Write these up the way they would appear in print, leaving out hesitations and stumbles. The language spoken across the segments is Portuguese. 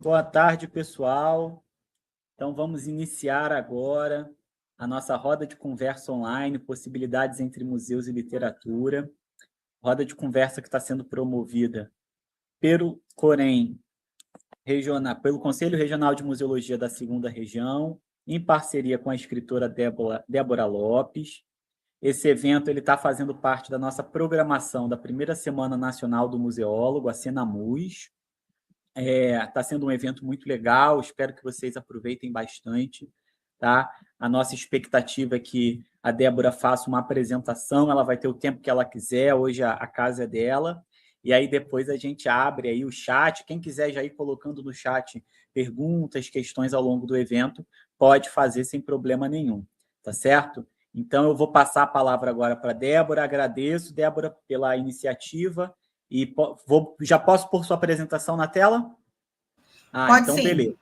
Boa tarde, pessoal. Então, vamos iniciar agora a nossa roda de conversa online, possibilidades entre museus e literatura. Roda de conversa que está sendo promovida pelo COREM regional, pelo Conselho Regional de Museologia da Segunda Região, em parceria com a escritora Débora Lopes. Esse evento está fazendo parte da nossa programação da primeira Semana Nacional do Museólogo, a Senamus. Está sendo um evento muito legal, espero que vocês aproveitem bastante. Tá? A nossa expectativa é que a Débora faça uma apresentação, ela vai ter o tempo que ela quiser, hoje a casa é dela, e aí depois a gente abre aí o chat, quem quiser já ir colocando no chat perguntas, questões ao longo do evento, pode fazer sem problema nenhum, tá certo? Então eu vou passar a palavra agora para a Débora, agradeço, Débora, pela iniciativa, e já posso pôr sua apresentação na tela? Pode Então sim. beleza.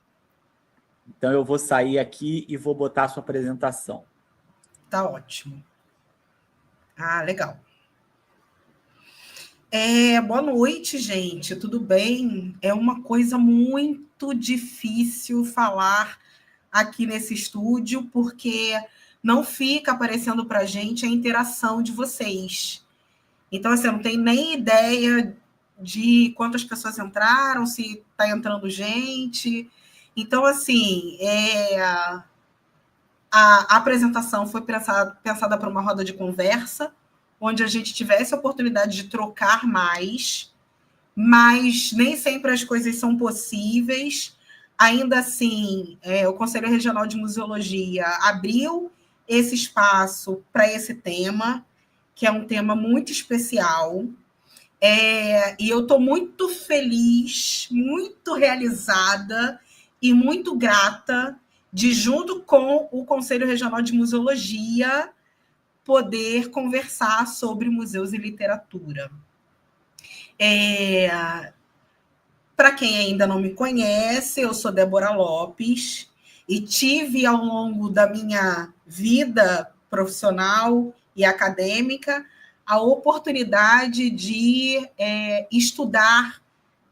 Então eu vou sair aqui e vou botar a sua apresentação. Tá ótimo. Legal. Boa noite, gente. Tudo bem? É uma coisa muito difícil falar aqui nesse estúdio, porque não fica aparecendo para a gente a interação de vocês. Então, assim, eu não tenho nem ideia de quantas pessoas entraram, se está entrando gente. Então, assim, a apresentação foi pensada para uma roda de conversa, onde a gente tivesse a oportunidade de trocar mais, mas nem sempre as coisas são possíveis. Ainda assim, o Conselho Regional de Museologia abriu esse espaço para esse tema, que é um tema muito especial. E eu estou muito feliz, muito realizada e muito grata de, junto com o Conselho Regional de Museologia, poder conversar sobre museus e literatura. Para quem ainda não me conhece, eu sou Débora Lopes e tive, ao longo da minha vida profissional e acadêmica, a oportunidade de estudar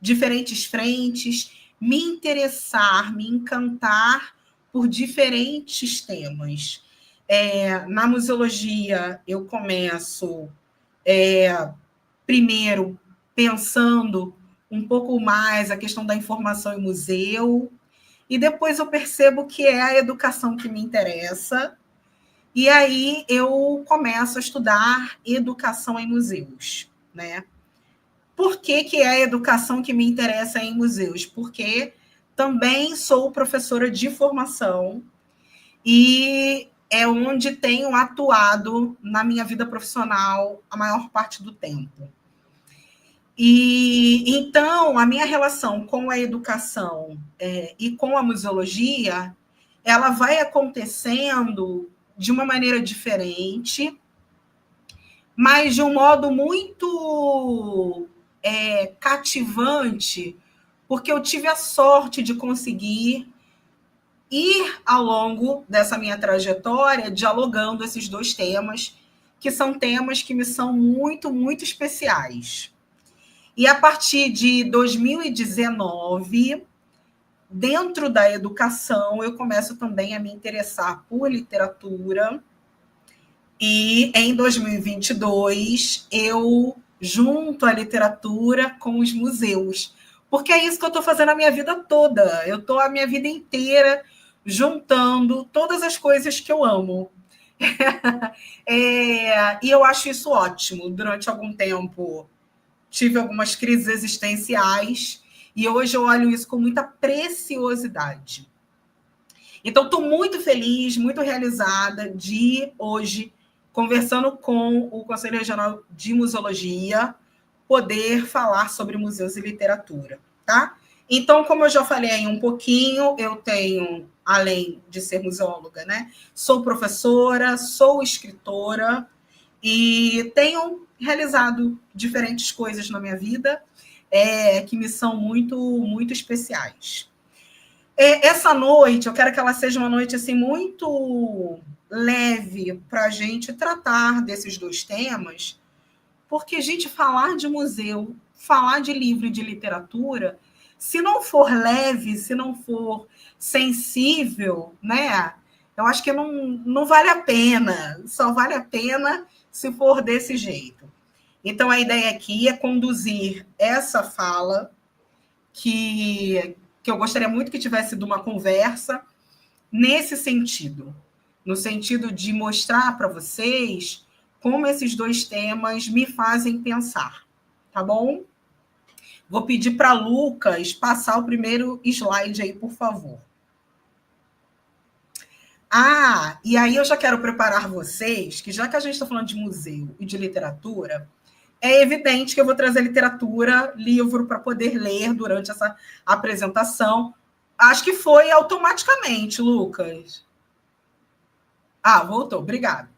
diferentes frentes, me interessar, me encantar por diferentes temas. Na museologia, eu começo primeiro pensando um pouco mais a questão da informação em museu, e depois eu percebo que é a educação que me interessa, e aí eu começo a estudar educação em museus, né? Por que é a educação que me interessa em museus? Porque também sou professora de formação e é onde tenho atuado na minha vida profissional a maior parte do tempo. E então a minha relação com a educação e com a museologia, ela vai acontecendo de uma maneira diferente, mas de um modo muito cativante, porque eu tive a sorte de conseguir ir ao longo dessa minha trajetória dialogando esses dois temas, que são temas que me são muito, muito especiais. E a partir de 2019, dentro da educação, eu começo também a me interessar por literatura. E em 2022, eu junto a literatura com os museus. Porque é isso que eu estou fazendo a minha vida toda. Eu estou a minha vida inteira juntando todas as coisas que eu amo. E eu acho isso ótimo. Durante algum tempo, tive algumas crises existenciais e hoje eu olho isso com muita preciosidade. Então, estou muito feliz, muito realizada de hoje, conversando com o Conselho Regional de Museologia, poder falar sobre museus e literatura, tá? Então, como eu já falei aí um pouquinho, eu tenho, além de ser museóloga, né, sou professora, sou escritora e tenho realizado diferentes coisas na minha vida que me são muito, muito especiais. Essa noite, eu quero que ela seja uma noite assim, muito leve para a gente tratar desses dois temas, porque, gente, falar de museu, falar de livro e de literatura se não for leve, se não for sensível, né? Eu acho que não vale a pena. Só vale a pena se for desse jeito. Então, a ideia aqui é conduzir essa fala, que eu gostaria muito que tivesse sido uma conversa, nesse sentido. No sentido de mostrar para vocês como esses dois temas me fazem pensar. Tá bom? Vou pedir para Lucas passar o primeiro slide aí, por favor. E aí eu já quero preparar vocês, que já que a gente está falando de museu e de literatura, é evidente que eu vou trazer literatura, livro, para poder ler durante essa apresentação. Acho que foi automaticamente, Lucas. Voltou, obrigada.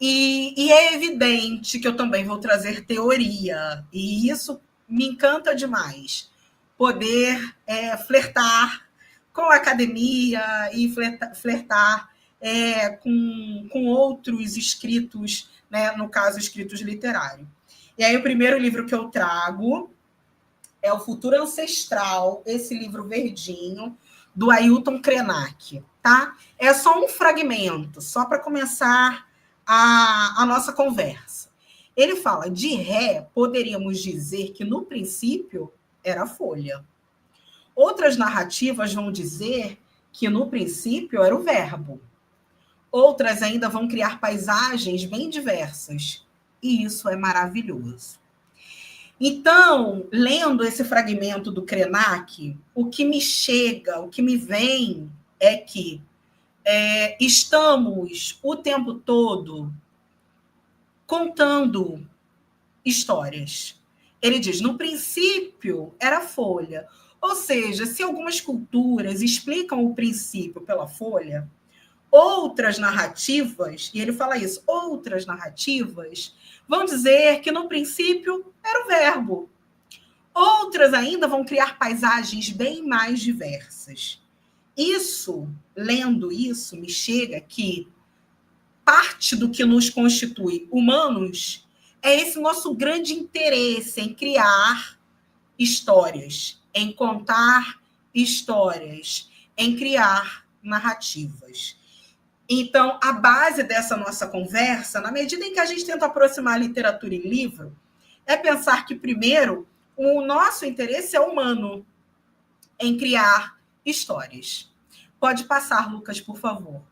E é evidente que eu também vou trazer teoria, e isso me encanta demais. Poder flertar com a academia e flertar com outros escritos, né? No caso, escritos literários. E aí, o primeiro livro que eu trago é O Futuro Ancestral, esse livro verdinho, do Ailton Krenak, tá? É só um fragmento, só para começar a nossa conversa. Ele fala, de ré, poderíamos dizer que, no princípio, era folha. Outras narrativas vão dizer que, no princípio, era o verbo. Outras ainda vão criar paisagens bem diversas. E isso é maravilhoso. Então, lendo esse fragmento do Krenak, o que me chega, o que me vem é que estamos o tempo todo contando histórias. Ele diz, no princípio era folha. Ou seja, se algumas culturas explicam o princípio pela folha, outras narrativas, e ele fala isso, outras narrativas vão dizer que no princípio era o verbo. Outras ainda vão criar paisagens bem mais diversas. Isso, lendo isso, me chega que parte do que nos constitui humanos é esse nosso grande interesse em criar histórias, em contar histórias, em criar narrativas. Então, a base dessa nossa conversa, na medida em que a gente tenta aproximar a literatura e livro, é pensar que, primeiro, o nosso interesse é humano em criar histórias. Pode passar, Lucas, por favor.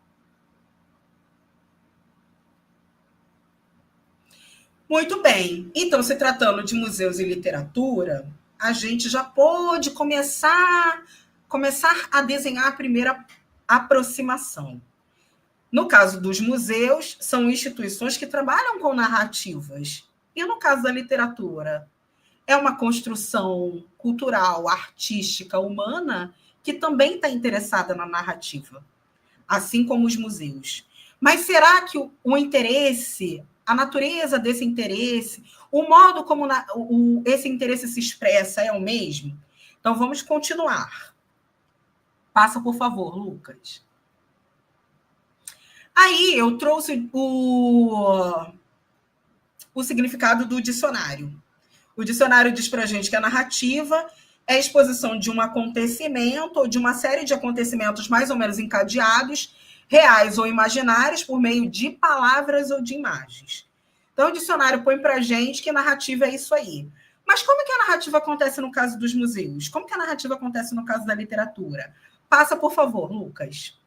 Muito bem. Então, se tratando de museus e literatura, a gente já pode começar a desenhar a primeira aproximação. No caso dos museus, são instituições que trabalham com narrativas. E no caso da literatura, é uma construção cultural, artística, humana, que também está interessada na narrativa, assim como os museus. Mas será que o interesse, a natureza desse interesse, o modo como esse interesse se expressa é o mesmo? Então, vamos continuar. Passa, por favor, Lucas. Aí eu trouxe o significado do dicionário. O dicionário diz para a gente que a narrativa é a exposição de um acontecimento ou de uma série de acontecimentos mais ou menos encadeados, reais ou imaginários, por meio de palavras ou de imagens. Então, o dicionário põe para a gente que narrativa é isso aí. Mas como é que a narrativa acontece no caso dos museus? Como que a narrativa acontece no caso da literatura? Passa, por favor, Lucas.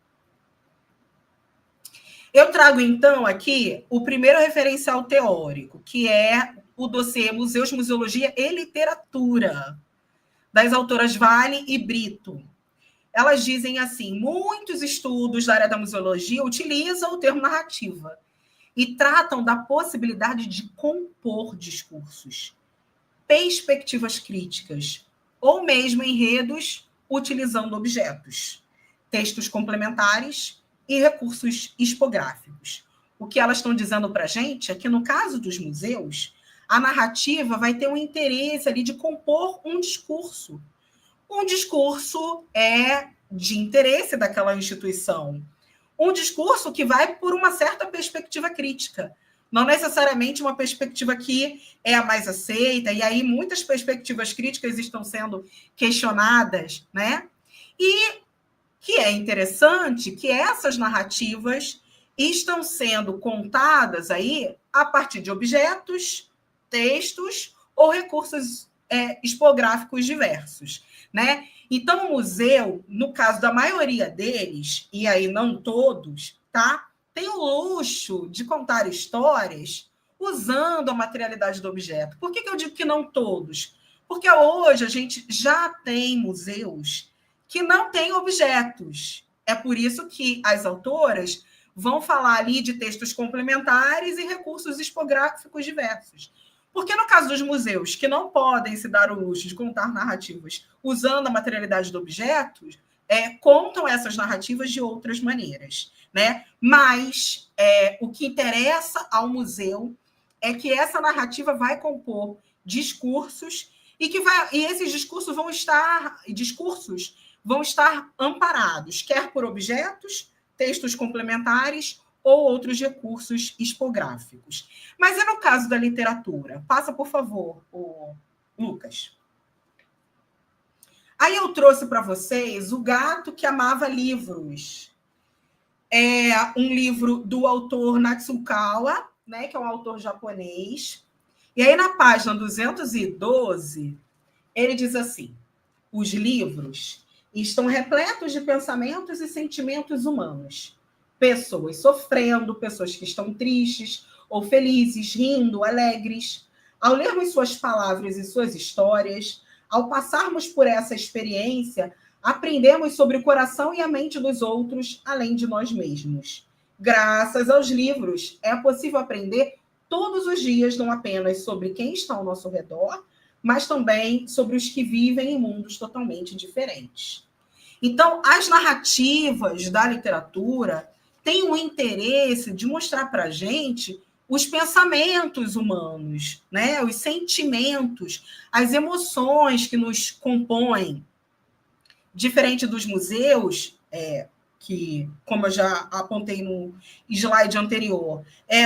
Eu trago, então, aqui o primeiro referencial teórico, que é o dossiê Museus, Museologia e Literatura, das autoras Vale e Brito. Elas dizem assim, muitos estudos da área da museologia utilizam o termo narrativa e tratam da possibilidade de compor discursos, perspectivas críticas, ou mesmo enredos utilizando objetos, textos complementares e recursos expográficos. O que elas estão dizendo para a gente é que, no caso dos museus, a narrativa vai ter um interesse ali de compor um discurso. Um discurso é de interesse daquela instituição. Um discurso que vai por uma certa perspectiva crítica. não necessariamente uma perspectiva que é a mais aceita, e aí muitas perspectivas críticas estão sendo questionadas, né? E que é interessante que essas narrativas estão sendo contadas aí a partir de objetos, textos ou recursos expográficos diversos, né? Então, o museu, no caso da maioria deles, e aí não todos, tá? Tem o luxo de contar histórias usando a materialidade do objeto. Por que eu digo que não todos? Porque hoje a gente já tem museus que não têm objetos. É por isso que as autoras vão falar ali de textos complementares e recursos expográficos diversos. Porque no caso dos museus que não podem se dar o luxo de contar narrativas usando a materialidade do objeto, contam essas narrativas de outras maneiras, né? Mas o que interessa ao museu é que essa narrativa vai compor discursos e esses discursos vão estar amparados, quer por objetos, textos complementares ou outros recursos expográficos. Mas no caso da literatura? Passa, por favor, o Lucas. Aí eu trouxe para vocês O Gato que Amava Livros. É um livro do autor Natsukawa, né, que é um autor japonês. E aí, na página 212, ele diz assim: os livros estão repletos de pensamentos e sentimentos humanos. Pessoas sofrendo, pessoas que estão tristes ou felizes, rindo, alegres. Ao lermos suas palavras e suas histórias, ao passarmos por essa experiência, aprendemos sobre o coração e a mente dos outros, além de nós mesmos. Graças aos livros, é possível aprender todos os dias, não apenas sobre quem está ao nosso redor, mas também sobre os que vivem em mundos totalmente diferentes. Então, as narrativas da literatura têm o interesse de mostrar para a gente os pensamentos humanos, né? Os sentimentos, as emoções que nos compõem. Diferente dos museus, que, como eu já apontei no slide anterior,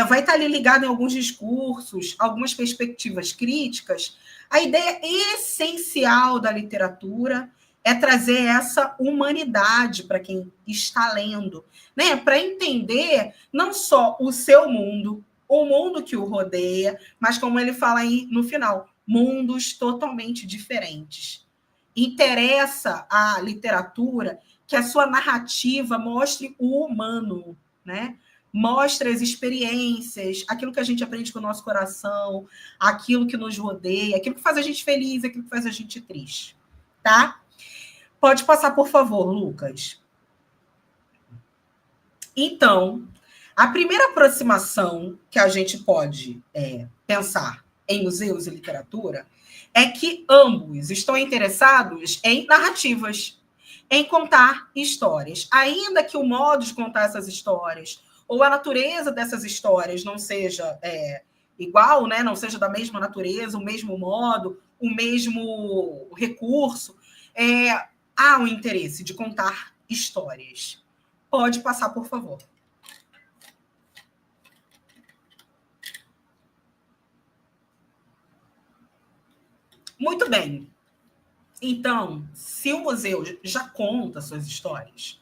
vai estar ali ligado em alguns discursos, algumas perspectivas críticas. A ideia essencial da literatura é trazer essa humanidade para quem está lendo, né? Para entender não só o seu mundo, o mundo que o rodeia, mas como ele fala aí no final, mundos totalmente diferentes. Interessa à literatura que a sua narrativa mostre o humano, né? Mostre as experiências, aquilo que a gente aprende com o nosso coração, aquilo que nos rodeia, aquilo que faz a gente feliz, aquilo que faz a gente triste, tá? Pode passar, por favor, Lucas. Então, a primeira aproximação que a gente pode pensar em museus e literatura é que ambos estão interessados em narrativas, em contar histórias. Ainda que o modo de contar essas histórias ou a natureza dessas histórias não seja igual, né? Não seja da mesma natureza, o mesmo modo, o mesmo recurso, há um interesse de contar histórias. Pode passar, por favor. Muito bem. Então, se o museu já conta suas histórias,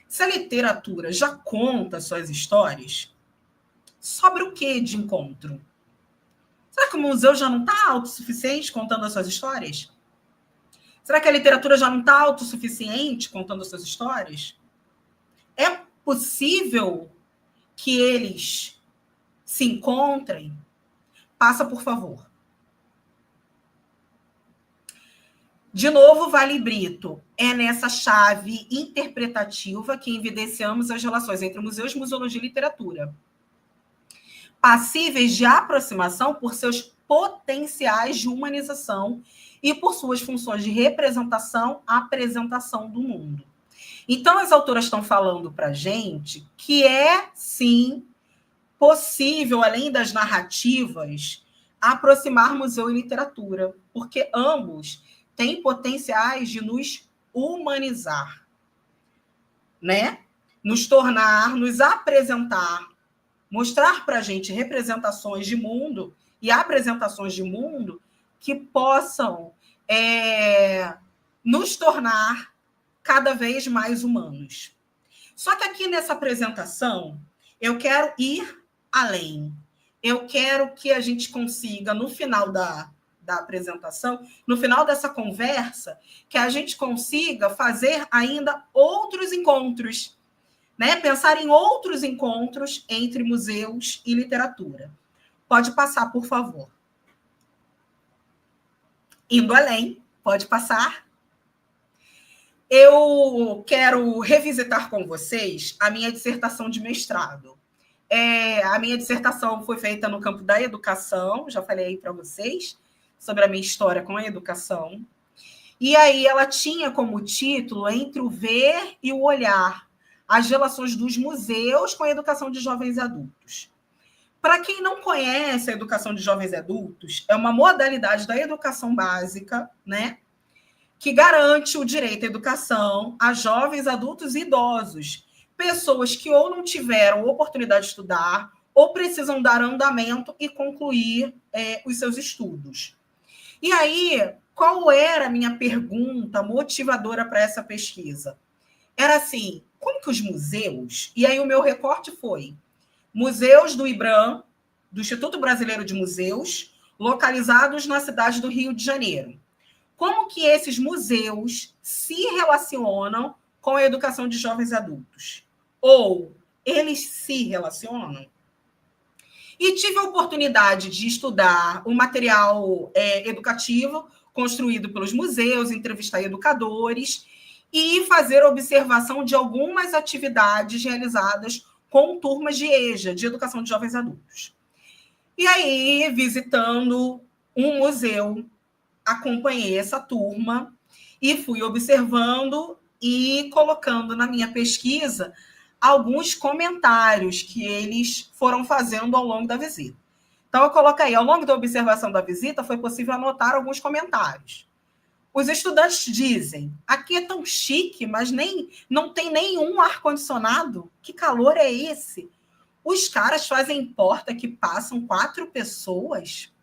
se a literatura já conta suas histórias, sobra o que de encontro? Será que o museu já não está autossuficiente contando as suas histórias? Será que a literatura já não está autossuficiente contando as suas histórias? É possível que eles se encontrem? Passa, por favor. De novo, Vale Brito. É nessa chave interpretativa que evidenciamos as relações entre museus, museologia e literatura. Passíveis de aproximação por seus potenciais de humanização e por suas funções de representação, apresentação do mundo. Então, as autoras estão falando para a gente que é, sim, possível, além das narrativas, aproximar museu e literatura, porque ambos têm potenciais de nos humanizar, né? Nos tornar, nos apresentar mostrar para a gente representações de mundo e apresentações de mundo que possam nos tornar cada vez mais humanos. Só que aqui nessa apresentação, eu quero ir além. Eu quero que a gente consiga, no final da apresentação, no final dessa conversa, que a gente consiga fazer ainda outros encontros, né? Pensar em outros encontros entre museus e literatura. Pode passar, por favor. Indo além, pode passar. Eu quero revisitar com vocês a minha dissertação de mestrado. A minha dissertação foi feita no campo da educação, já falei aí para vocês sobre a minha história com a educação. E aí ela tinha como título Entre o Ver e o Olhar, as relações dos museus com a educação de jovens e adultos. Para quem não conhece a educação de jovens e adultos, é uma modalidade da educação básica, né, que garante o direito à educação a jovens, adultos e idosos, pessoas que ou não tiveram oportunidade de estudar ou precisam dar andamento e concluir os seus estudos. E aí, qual era a minha pergunta motivadora para essa pesquisa? Era assim, como que os museus... E aí o meu recorte foi museus do IBRAM, do Instituto Brasileiro de Museus, localizados na cidade do Rio de Janeiro. Como que esses museus se relacionam com a educação de jovens e adultos? Ou eles se relacionam? E tive a oportunidade de estudar o material educativo construído pelos museus, entrevistar educadores e fazer observação de algumas atividades realizadas com turmas de EJA, de Educação de Jovens e Adultos. E aí, visitando um museu, acompanhei essa turma e fui observando e colocando na minha pesquisa alguns comentários que eles foram fazendo ao longo da visita. Então, eu coloquei, ao longo da observação da visita, foi possível anotar alguns comentários. Os estudantes dizem, aqui é tão chique, mas não tem nenhum ar-condicionado. Que calor é esse? Os caras fazem porta que passam 4 pessoas?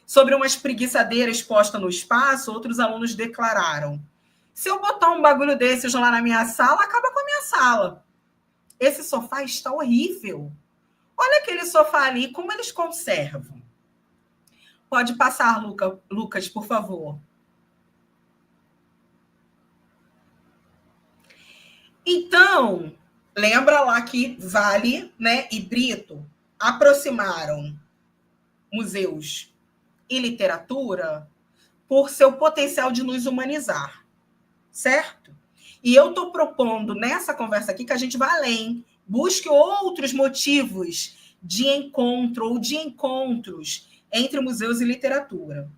Sobre uma espreguiçadeira exposta no espaço, outros alunos declararam, se eu botar um bagulho desses lá na minha sala, acaba com a minha sala. Esse sofá está horrível. Olha aquele sofá ali, como eles conservam. Pode passar, Lucas, por favor. Então, lembra lá que Vale, né, e Brito aproximaram museus e literatura por seu potencial de nos humanizar, certo? E eu estou propondo nessa conversa aqui que a gente vá além, busque outros motivos de encontro ou de encontros entre museus e literatura.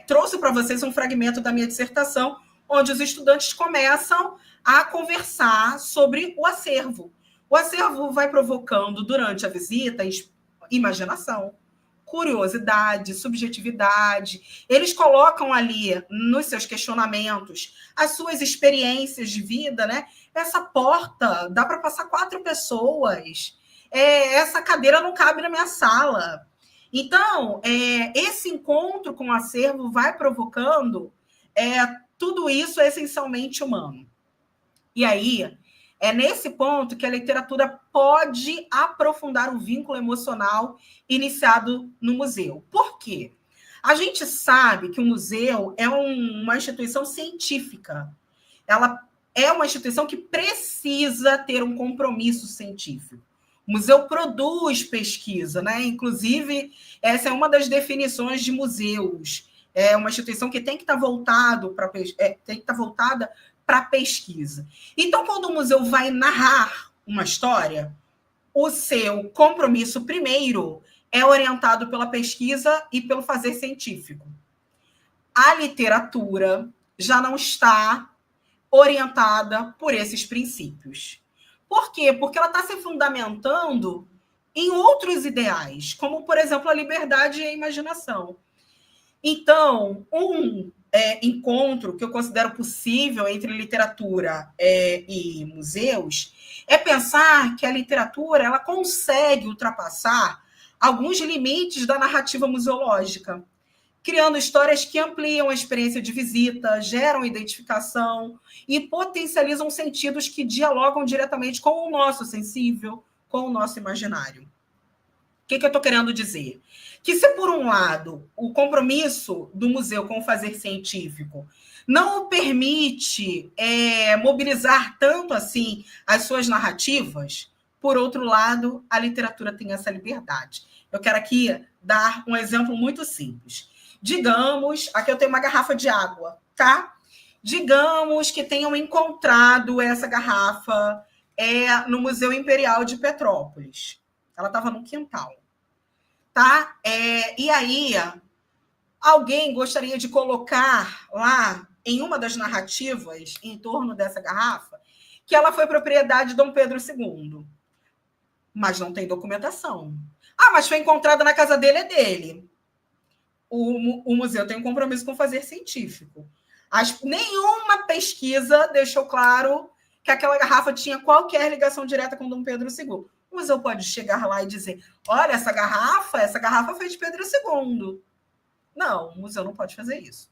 Trouxe para vocês um fragmento da minha dissertação, onde os estudantes começam a conversar sobre o acervo. O acervo vai provocando, durante a visita, imaginação, curiosidade, subjetividade. Eles colocam ali, nos seus questionamentos, as suas experiências de vida, né? Essa porta, dá para passar 4 pessoas. Essa cadeira não cabe na minha sala. Então, esse encontro com o acervo vai provocando tudo isso essencialmente humano. E aí, é nesse ponto que a literatura pode aprofundar o vínculo emocional iniciado no museu. Por quê? A gente sabe que o museu é uma instituição científica. Ela é uma instituição que precisa ter um compromisso científico. O museu produz pesquisa, né? Inclusive, essa é uma das definições de museus. É uma instituição que tem que estar voltada para a pesquisa. Então, quando o museu vai narrar uma história, o seu compromisso primeiro é orientado pela pesquisa e pelo fazer científico. A literatura já não está orientada por esses princípios. Por quê? Porque ela está se fundamentando em outros ideais, como, por exemplo, a liberdade e a imaginação. Então, encontro que eu considero possível entre literatura e museus é pensar que a literatura ela consegue ultrapassar alguns limites da narrativa museológica, criando histórias que ampliam a experiência de visita, geram identificação e potencializam sentidos que dialogam diretamente com o nosso sensível, com o nosso imaginário. O que eu estou querendo dizer? Que se, por um lado, o compromisso do museu com o fazer científico não o permite mobilizar tanto assim as suas narrativas, por outro lado, a literatura tem essa liberdade. Eu quero aqui dar um exemplo muito simples. Digamos, aqui eu tenho uma garrafa de água, tá? Digamos que tenham encontrado essa garrafa no Museu Imperial de Petrópolis. Ela estava no quintal. Tá? E aí, alguém gostaria de colocar lá, em uma das narrativas, em torno dessa garrafa, que ela foi propriedade de Dom Pedro II. Mas não tem documentação. Ah, mas foi encontrada na casa dele, é dele. O museu tem um compromisso com o fazer científico. Nenhuma pesquisa deixou claro que aquela garrafa tinha qualquer ligação direta com Dom Pedro II. O museu pode chegar lá e dizer, olha, essa garrafa foi de Pedro II. Não, o museu não pode fazer isso.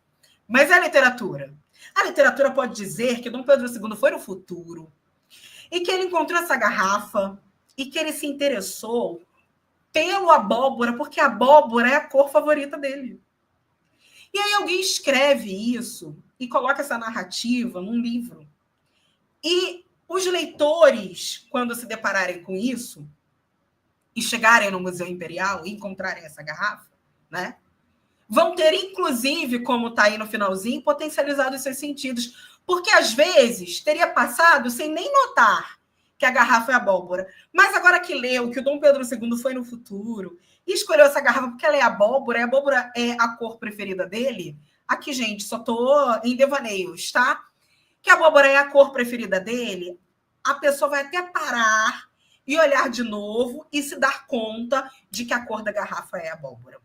Mas a literatura? A literatura pode dizer que Dom Pedro II foi no futuro e que ele encontrou essa garrafa e que ele se interessou pelo abóbora, porque a abóbora é a cor favorita dele. E aí alguém escreve isso e coloca essa narrativa num livro. E os leitores, quando se depararem com isso e chegarem no Museu Imperial e encontrarem essa garrafa, né, vão ter, inclusive, como está aí no finalzinho, potencializado os seus sentidos. Porque, às vezes, teria passado sem nem notar que a garrafa é abóbora. Mas agora que leu que o Dom Pedro II foi no futuro e escolheu essa garrafa porque ela é abóbora, e a abóbora é a cor preferida dele. Aqui, gente, só estou em devaneios, tá? Que a abóbora é a cor preferida dele, a pessoa vai até parar e olhar de novo e se dar conta de que a cor da garrafa é abóbora.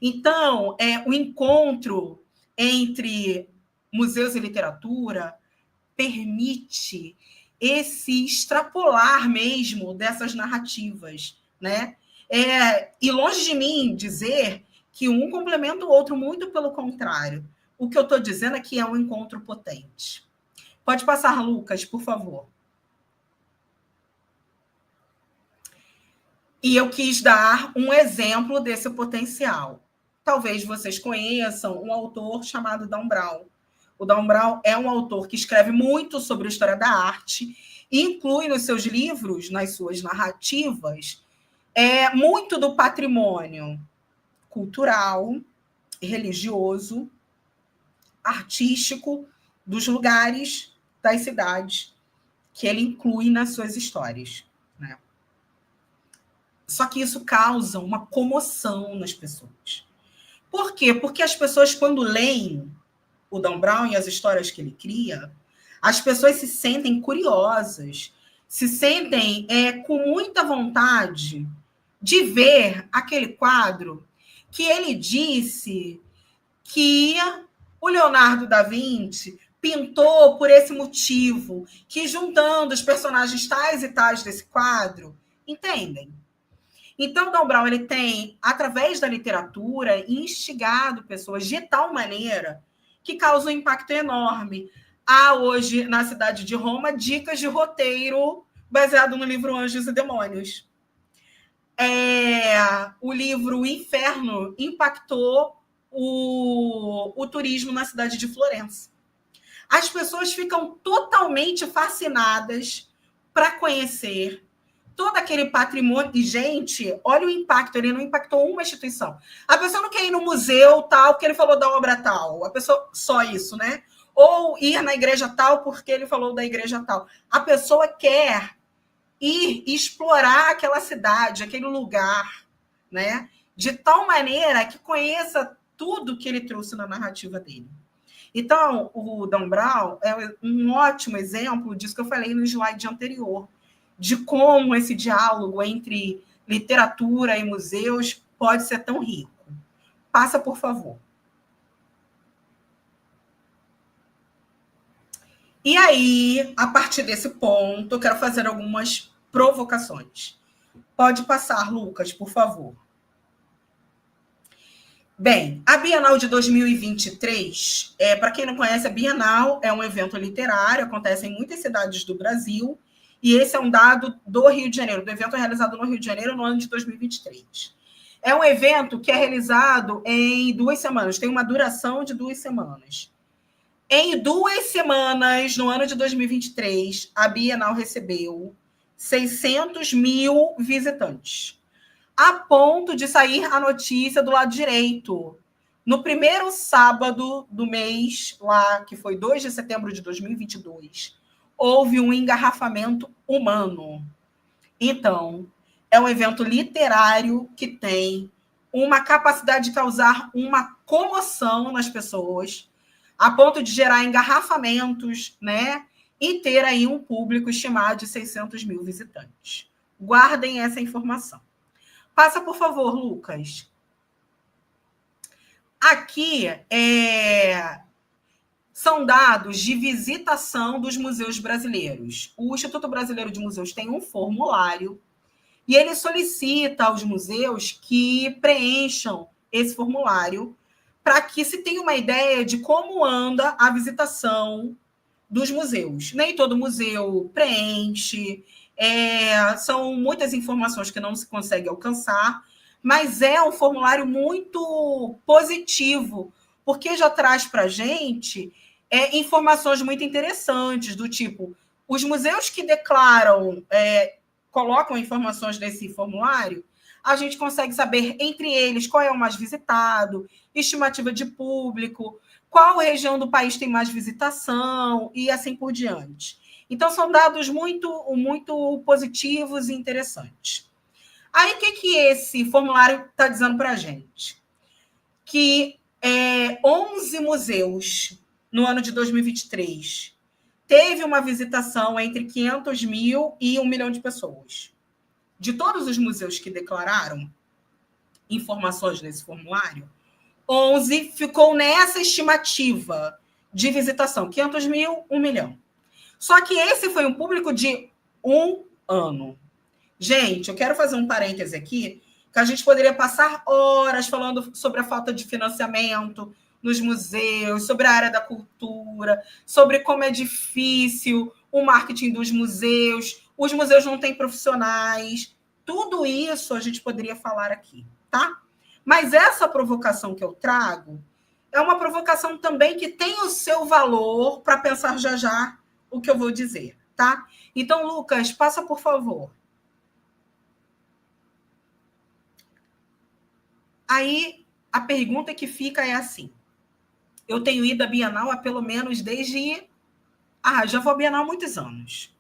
Então, o encontro entre museus e literatura permite esse extrapolar mesmo dessas narrativas, né? E longe de mim dizer que um complementa o outro, muito pelo contrário. O que eu estou dizendo é que é um encontro potente. Pode passar, Lucas, por favor. E eu quis dar um exemplo desse potencial. Talvez vocês conheçam um autor chamado Dan Brown. O Dan Brown é um autor que escreve muito sobre a história da arte e inclui nos seus livros, nas suas narrativas, muito do patrimônio cultural, religioso, artístico dos lugares, das cidades que ele inclui nas suas histórias, né? Só que isso causa uma comoção nas pessoas. Por quê? Porque as pessoas, quando leem o Dan Brown e as histórias que ele cria, as pessoas se sentem curiosas, se sentem com muita vontade de ver aquele quadro que ele disse que o Leonardo da Vinci pintou por esse motivo, que juntando os personagens tais e tais desse quadro, entendem? Então, Dan Brown ele tem, através da literatura, instigado pessoas de tal maneira que causa um impacto enorme. Há hoje, na cidade de Roma, dicas de roteiro baseado no livro Anjos e Demônios. O livro Inferno impactou o turismo na cidade de Florença. As pessoas ficam totalmente fascinadas para conhecer todo aquele patrimônio. E, gente, olha o impacto, ele não impactou uma instituição. A pessoa não quer ir no museu tal, porque ele falou da obra tal. A pessoa, só isso, né? Ou ir na igreja tal, porque ele falou da igreja tal. A pessoa quer ir explorar aquela cidade, aquele lugar, né? De tal maneira que conheça tudo que ele trouxe na narrativa dele. Então, o Dan Brown é um ótimo exemplo disso que eu falei no slide anterior, de como esse diálogo entre literatura e museus pode ser tão rico. Passa, por favor. E aí, a partir desse ponto, eu quero fazer algumas provocações. Pode passar, Lucas, por favor. Bem, a Bienal de 2023, para quem não conhece, a Bienal é um evento literário, acontece em muitas cidades do Brasil, e esse é um dado do Rio de Janeiro, do evento realizado no Rio de Janeiro no ano de 2023. É um evento que é realizado em 2 semanas, tem uma duração de 2 semanas. Em 2 semanas, no ano de 2023, a Bienal recebeu 600 mil visitantes, a ponto de sair a notícia do lado direito. No primeiro sábado do mês, lá, que foi 2 de setembro de 2022, houve um engarrafamento humano. Então, é um evento literário que tem uma capacidade de causar uma comoção nas pessoas, a ponto de gerar engarrafamentos, né? E ter aí um público estimado de 600 mil visitantes. Guardem essa informação. Passa, por favor, Lucas. Aqui são dados de visitação dos museus brasileiros. O Instituto Brasileiro de Museus tem um formulário e ele solicita aos museus que preencham esse formulário para que se tenha uma ideia de como anda a visitação dos museus. Nem todo museu preenche, são muitas informações que não se consegue alcançar, mas é um formulário muito positivo, porque já traz para a gente informações muito interessantes, do tipo, os museus que declaram, colocam informações nesse formulário, a gente consegue saber, entre eles, qual é o mais visitado, estimativa de público, qual região do país tem mais visitação e assim por diante. Então, são dados muito, muito positivos e interessantes. Aí, o que esse formulário está dizendo para a gente? Que 11 museus, no ano de 2023, teve uma visitação entre 500 mil e 1 milhão de pessoas. De todos os museus que declararam informações nesse formulário, 11 ficou nessa estimativa de visitação, 500 mil, 1 milhão. Só que esse foi um público de 1 ano. Gente, eu quero fazer um parêntese aqui, que a gente poderia passar horas falando sobre a falta de financiamento nos museus, sobre a área da cultura, sobre como é difícil o marketing dos museus, os museus não têm profissionais, tudo isso a gente poderia falar aqui, tá? Mas essa provocação que eu trago é uma provocação também que tem o seu valor para pensar já o que eu vou dizer, tá? Então, Lucas, passa, por favor. Aí, a pergunta que fica é assim. Eu tenho ido à Bienal há pelo menos desde... já vou à Bienal há muitos anos.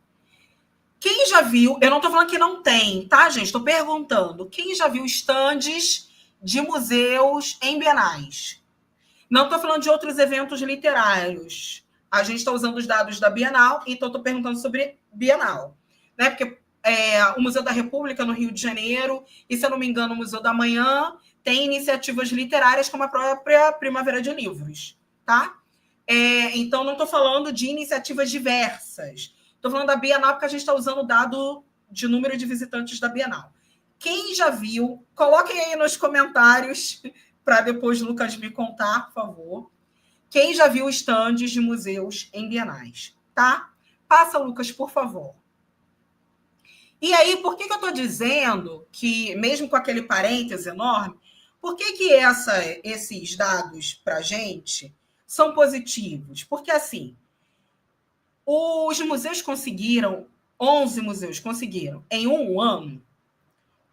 Quem já viu... Eu não estou falando que não tem, tá, gente? Estou perguntando. Quem já viu estandes de museus em bienais? Não estou falando de outros eventos literários. A gente está usando os dados da Bienal, então estou perguntando sobre Bienal. Né? Porque o Museu da República, no Rio de Janeiro, e, se eu não me engano, o Museu da Manhã, tem iniciativas literárias como a própria Primavera de Livros. Tá? Então, não estou falando de iniciativas diversas. Estou falando da Bienal, porque a gente está usando o dado de número de visitantes da Bienal. Quem já viu, coloquem aí nos comentários, para depois o Lucas me contar, por favor. Quem já viu estandes de museus em bienais, tá? Passa, Lucas, por favor. E aí, por que eu estou dizendo que, mesmo com aquele parêntese enorme, por que esses dados para a gente são positivos? Porque, assim, os museus conseguiram, 11 museus conseguiram, em 1 ano,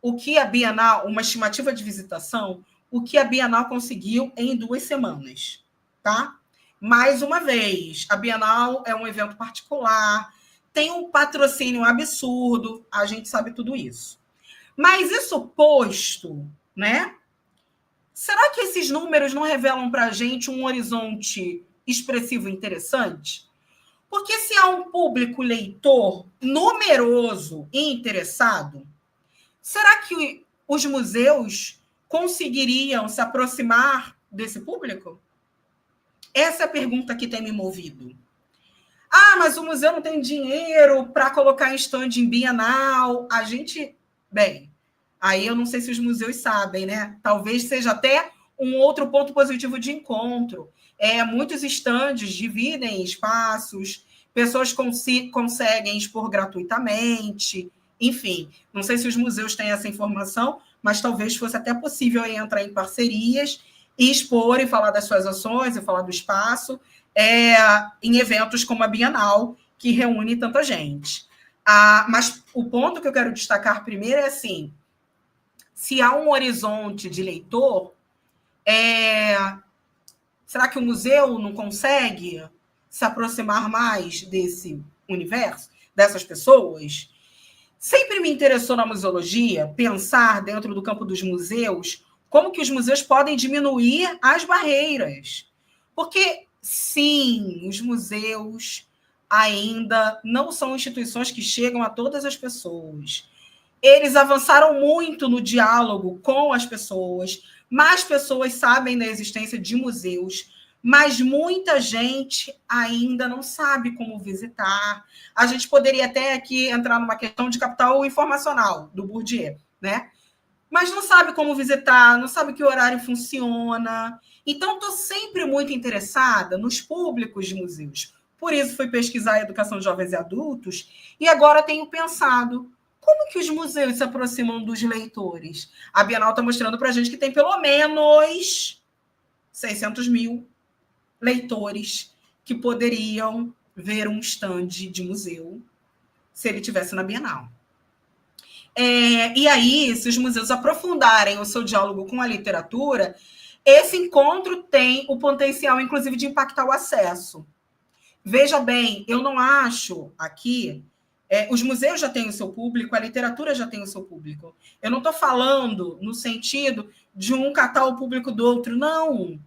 o que a Bienal, uma estimativa de visitação, o que a Bienal conseguiu em 2 semanas, tá? Mais uma vez, a Bienal é um evento particular, tem um patrocínio absurdo, a gente sabe tudo isso. Mas isso posto, né? Será que esses números não revelam para a gente um horizonte expressivo interessante? Porque se há um público leitor numeroso e interessado, será que os museus conseguiriam se aproximar desse público? Essa é a pergunta que tem me movido. Mas o museu não tem dinheiro para colocar em stand em Bienal. Bem, aí eu não sei se os museus sabem, né? Talvez seja até um outro ponto positivo de encontro. Muitos estandes dividem espaços, pessoas conseguem expor gratuitamente, enfim. Não sei se os museus têm essa informação, mas talvez fosse até possível entrar em parcerias e expor e falar das suas ações e falar do espaço em eventos como a Bienal, que reúne tanta gente. Mas o ponto que eu quero destacar primeiro é assim, se há um horizonte de leitor, será que o museu não consegue se aproximar mais desse universo, dessas pessoas? Sempre me interessou na museologia pensar dentro do campo dos museus como que os museus podem diminuir as barreiras. Porque, sim, os museus ainda não são instituições que chegam a todas as pessoas. Eles avançaram muito no diálogo com as pessoas, mais pessoas sabem da existência de museus, mas muita gente ainda não sabe como visitar. A gente poderia até aqui entrar numa questão de capital informacional do Bourdieu, né? Mas não sabe como visitar, não sabe que horário funciona. Então, estou sempre muito interessada nos públicos de museus. Por isso, fui pesquisar a educação de jovens e adultos e agora tenho pensado como que os museus se aproximam dos leitores. A Bienal está mostrando para a gente que tem pelo menos 600 mil leitores que poderiam ver um stand de museu se ele tivesse na Bienal. E aí, se os museus aprofundarem o seu diálogo com a literatura, esse encontro tem o potencial, inclusive, de impactar o acesso. Veja bem, eu não acho aqui... os museus já têm o seu público, a literatura já tem o seu público. Eu não estou falando no sentido de um catar o público do outro, não.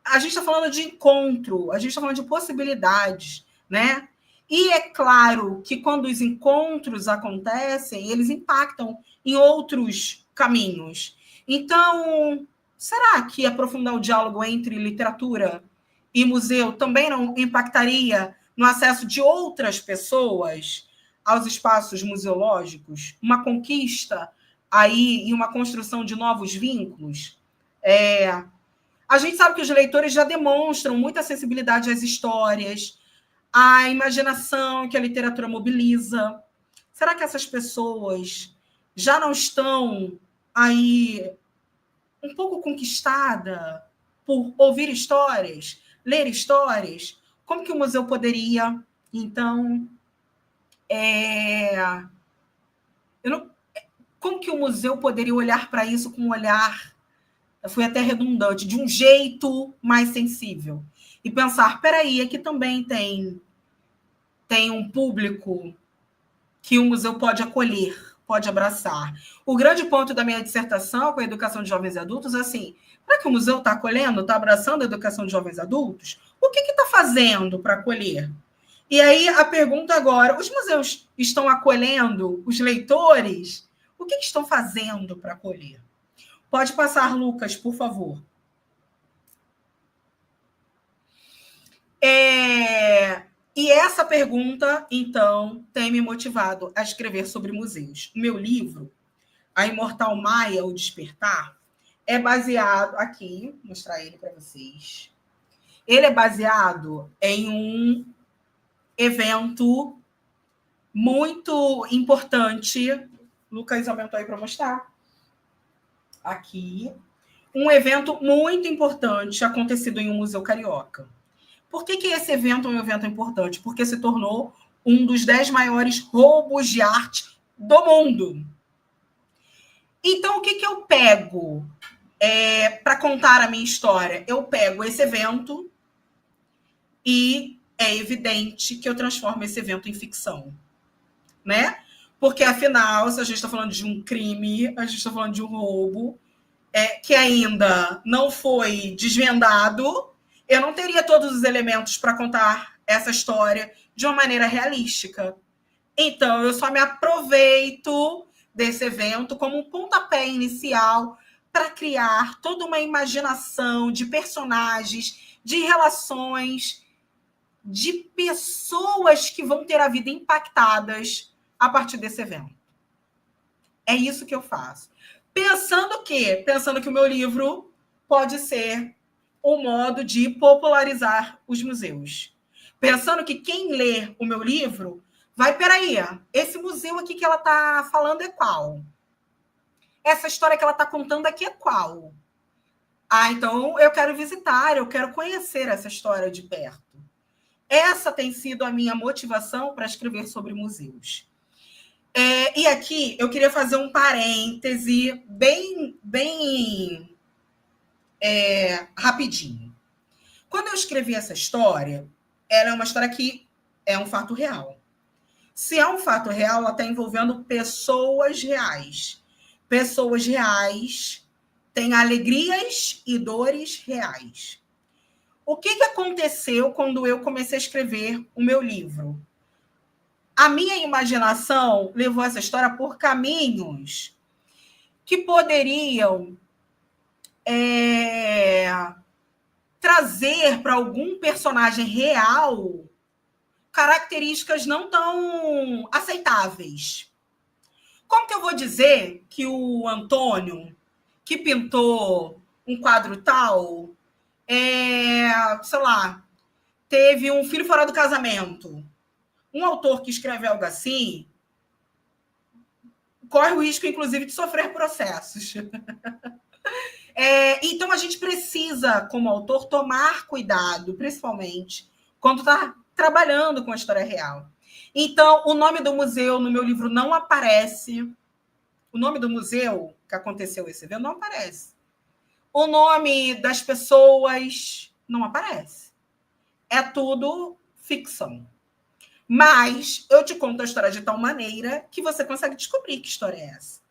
A gente está falando de encontro, a gente está falando de possibilidades, né? E é claro que quando os encontros acontecem, eles impactam em outros caminhos. Então, será que aprofundar o diálogo entre literatura e museu também não impactaria no acesso de outras pessoas aos espaços museológicos? Uma conquista aí e uma construção de novos vínculos? A gente sabe que os leitores já demonstram muita sensibilidade às histórias, à imaginação que a literatura mobiliza. Será que essas pessoas já não estão aí um pouco conquistadas por ouvir histórias, ler histórias? Como que o museu poderia, então, como que o museu poderia olhar para isso com um olhar, fui até redundante, de um jeito mais sensível? E pensar, peraí, aqui também tem um público que o museu pode acolher, pode abraçar. O grande ponto da minha dissertação com a educação de jovens e adultos é assim, será que o museu está acolhendo, está abraçando a educação de jovens e adultos? O que está fazendo para acolher? E aí a pergunta agora, os museus estão acolhendo os leitores? O que estão fazendo para acolher? Pode passar, Lucas, por favor. E essa pergunta, então, tem me motivado a escrever sobre museus. O meu livro, A Imortal Maia, O Despertar, é baseado... Aqui, vou mostrar ele para vocês. Ele é baseado em um evento muito importante. Lucas aumentou aí para mostrar. Aqui. Um evento muito importante acontecido em um museu carioca. Por que esse evento é um evento importante? Porque se tornou um dos 10 maiores roubos de arte do mundo. Então, o que eu pego para contar a minha história? Eu pego esse evento e é evidente que eu transformo esse evento em ficção, né? Porque, afinal, se a gente está falando de um crime, a gente está falando de um roubo que ainda não foi desvendado, eu não teria todos os elementos para contar essa história de uma maneira realística. Então, eu só me aproveito desse evento como um pontapé inicial para criar toda uma imaginação de personagens, de relações de pessoas que vão ter a vida impactadas a partir desse evento. É isso que eu faço. Pensando que o meu livro pode ser um modo de popularizar os museus. Pensando que quem lê o meu livro vai, peraí, esse museu aqui que ela está falando é qual? Essa história que ela está contando aqui é qual? Ah, então eu quero visitar, eu quero conhecer essa história de perto. Essa tem sido a minha motivação para escrever sobre museus. E aqui eu queria fazer um parêntese bem rapidinho. Quando eu escrevi essa história, ela é uma história que é um fato real. Se é um fato real, ela está envolvendo pessoas reais. Pessoas reais têm alegrias e dores reais. O que aconteceu quando eu comecei a escrever o meu livro? A minha imaginação levou essa história por caminhos que poderiam trazer para algum personagem real características não tão aceitáveis. Como que eu vou dizer que o Antônio, que pintou um quadro tal, sei lá, teve um filho fora do casamento? Um autor que escreve algo assim corre o risco, inclusive, de sofrer processos. Então, a gente precisa, como autor, tomar cuidado, principalmente quando está trabalhando com a história real. Então, o nome do museu no meu livro não aparece. O nome do museu que aconteceu esse evento não aparece. O nome das pessoas não aparece. É tudo ficção. Mas eu te conto a história de tal maneira que você consegue descobrir que história é essa.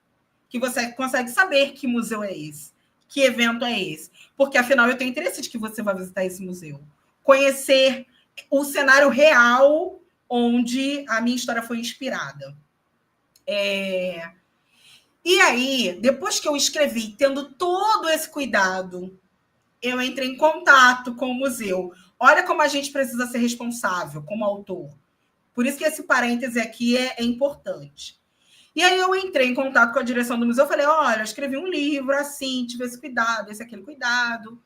Que você consegue saber que museu é esse. Que evento é esse. Porque, afinal, eu tenho interesse de que você vá visitar esse museu. Conhecer o cenário real onde a minha história foi inspirada. E aí, depois que eu escrevi, tendo todo esse cuidado, eu entrei em contato com o museu. Olha como a gente precisa ser responsável como autor. Por isso que esse parêntese aqui é importante. E aí eu entrei em contato com a direção do museu, falei, olha, eu escrevi um livro assim, tive esse cuidado, esse aquele cuidado.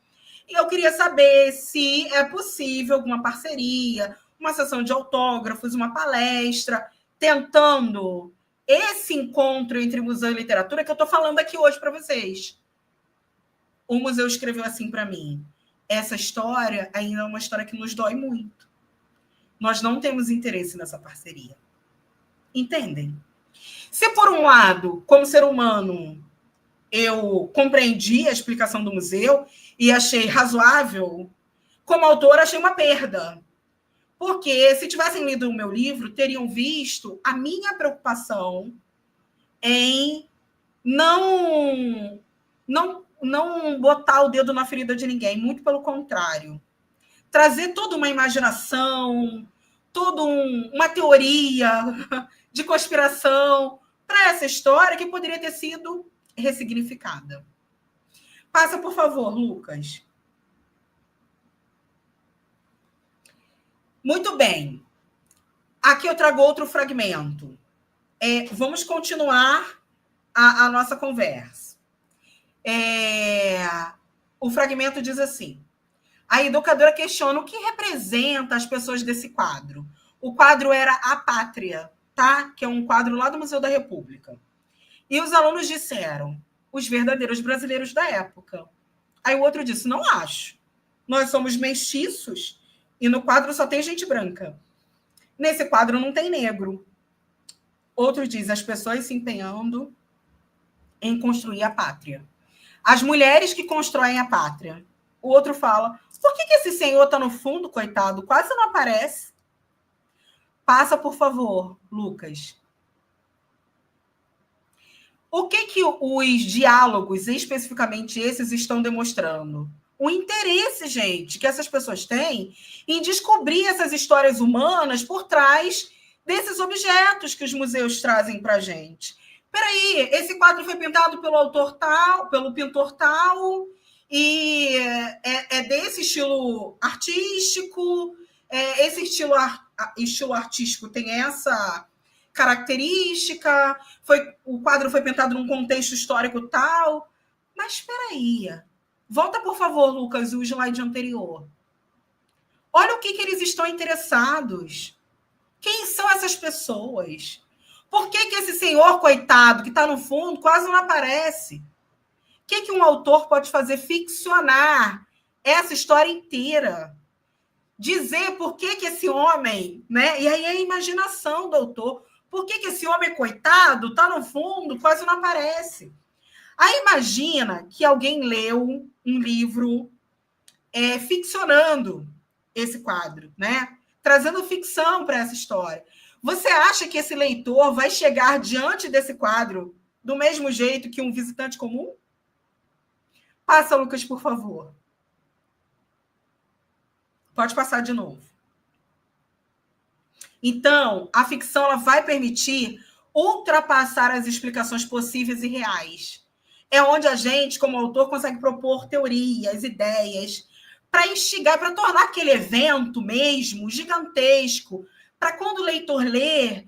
E eu queria saber se é possível alguma parceria, uma sessão de autógrafos, uma palestra, tentando esse encontro entre museu e literatura que eu estou falando aqui hoje para vocês. O museu escreveu assim para mim, essa história ainda é uma história que nos dói muito. Nós não temos interesse nessa parceria. Entendem? Se, por um lado, como ser humano, eu compreendi a explicação do museu e achei razoável, como autora, achei uma perda. Porque, se tivessem lido o meu livro, teriam visto a minha preocupação em não botar o dedo na ferida de ninguém, muito pelo contrário. Trazer toda uma imaginação, toda uma teoria de conspiração para essa história que poderia ter sido ressignificada. Passa, por favor, Lucas. Muito bem. Aqui eu trago outro fragmento. Vamos continuar a nossa conversa. O fragmento diz assim: a educadora questiona o que representa as pessoas desse quadro. O quadro era A Pátria, tá? Que é um quadro lá do Museu da República. E os alunos disseram, os verdadeiros brasileiros da época. Aí o outro disse, não acho. Nós somos mestiços e no quadro só tem gente branca. Nesse quadro não tem negro. Outro diz, as pessoas se empenhando em construir a pátria. As mulheres que constroem a pátria. O outro fala, por que esse senhor está no fundo, coitado? Quase não aparece. Passa, por favor, Lucas. O que os diálogos, especificamente esses, estão demonstrando? O interesse, gente, que essas pessoas têm em descobrir essas histórias humanas por trás desses objetos que os museus trazem para a gente. Peraí, esse quadro foi pintado pelo autor tal, pelo pintor tal, e é desse estilo artístico, esse estilo artístico tem essa característica, o quadro foi pintado num contexto histórico tal. Mas espera aí. Volta, por favor, Lucas, o slide anterior. Olha o que eles estão interessados. Quem são essas pessoas? Por que esse senhor, coitado, que está no fundo, quase não aparece? O que um autor pode fazer? Ficcionar essa história inteira. Dizer por que esse homem, né? E aí é a imaginação do autor. Por que esse homem, coitado, está no fundo, quase não aparece? Aí imagina que alguém leu um livro ficcionando esse quadro, né? Trazendo ficção para essa história. Você acha que esse leitor vai chegar diante desse quadro do mesmo jeito que um visitante comum? Passa, Lucas, por favor. Pode passar de novo. Então, a ficção ela vai permitir ultrapassar as explicações possíveis e reais. É onde a gente, como autor, consegue propor teorias, ideias, para instigar, para tornar aquele evento mesmo gigantesco, para quando o leitor ler,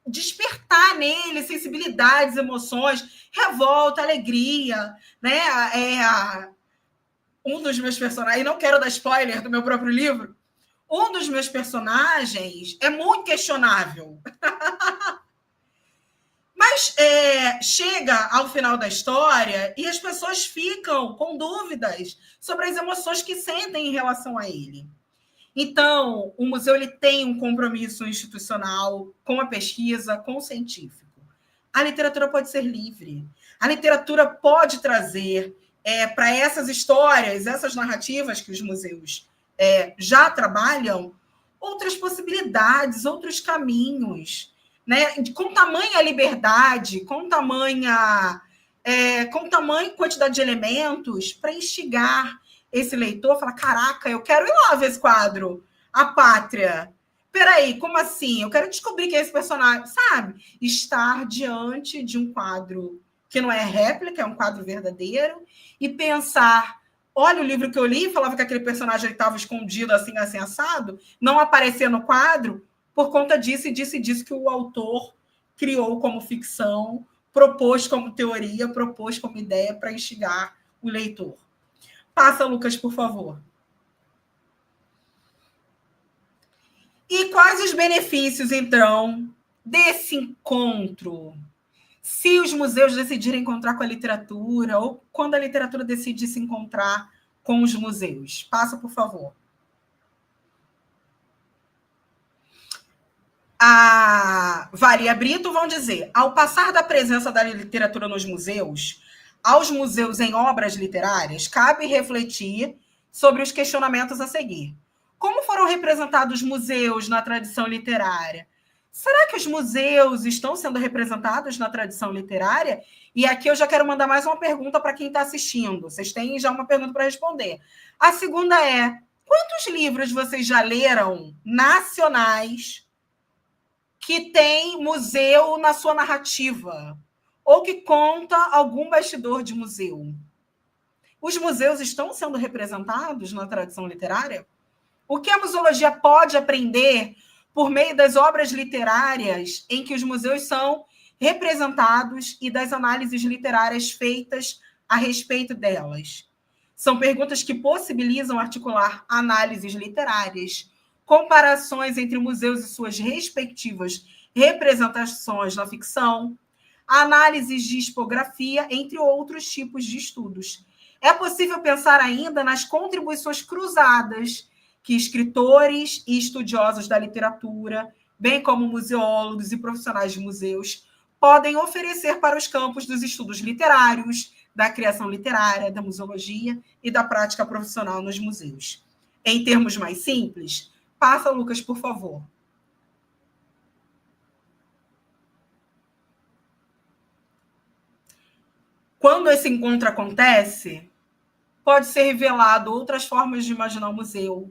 despertar nele sensibilidades, emoções, revolta, alegria, né? Um dos meus personagens, e não quero dar spoiler do meu próprio livro, um dos meus personagens é muito questionável. Mas chega ao final da história e as pessoas ficam com dúvidas sobre as emoções que sentem em relação a ele. Então, o museu ele tem um compromisso institucional com a pesquisa, com o científico. A literatura pode ser livre. A literatura pode trazer para essas histórias, essas narrativas que os museus já trabalham, outras possibilidades, outros caminhos, né? Com tamanha liberdade, com tamanha quantidade de elementos para instigar esse leitor a falar, caraca, eu quero ir lá ver esse quadro, A Pátria. Peraí, como assim? Eu quero descobrir quem é esse personagem, sabe? Estar diante de um quadro que não é réplica, é um quadro verdadeiro, e pensar, olha o livro que eu li, falava que aquele personagem estava escondido assim, assim, assado, não aparecia no quadro, por conta disso e disso que o autor criou como ficção, propôs como teoria, propôs como ideia para instigar o leitor. Passa, Lucas, por favor. E quais os benefícios, então, desse encontro? Se os museus decidirem encontrar com a literatura, ou quando a literatura decide se encontrar com os museus. Passa, por favor. A Varia Brito vão dizer, ao passar da presença da literatura nos museus, aos museus em obras literárias, cabe refletir sobre os questionamentos a seguir. Como foram representados museus na tradição literária? Será que os museus estão sendo representados na tradição literária? E aqui eu já quero mandar mais uma pergunta para quem está assistindo. Vocês têm já uma pergunta para responder. A segunda é, quantos livros vocês já leram nacionais que tem museu na sua narrativa? Ou que conta algum bastidor de museu? Os museus estão sendo representados na tradição literária? O que a museologia pode aprender por meio das obras literárias em que os museus são representados e das análises literárias feitas a respeito delas? São perguntas que possibilitam articular análises literárias, comparações entre museus e suas respectivas representações na ficção, análises de expografia, entre outros tipos de estudos. É possível pensar ainda nas contribuições cruzadas que escritores e estudiosos da literatura, bem como museólogos e profissionais de museus, podem oferecer para os campos dos estudos literários, da criação literária, da museologia e da prática profissional nos museus. Em termos mais simples, passa, Lucas, por favor. Quando esse encontro acontece, pode ser revelado outras formas de imaginar o museu,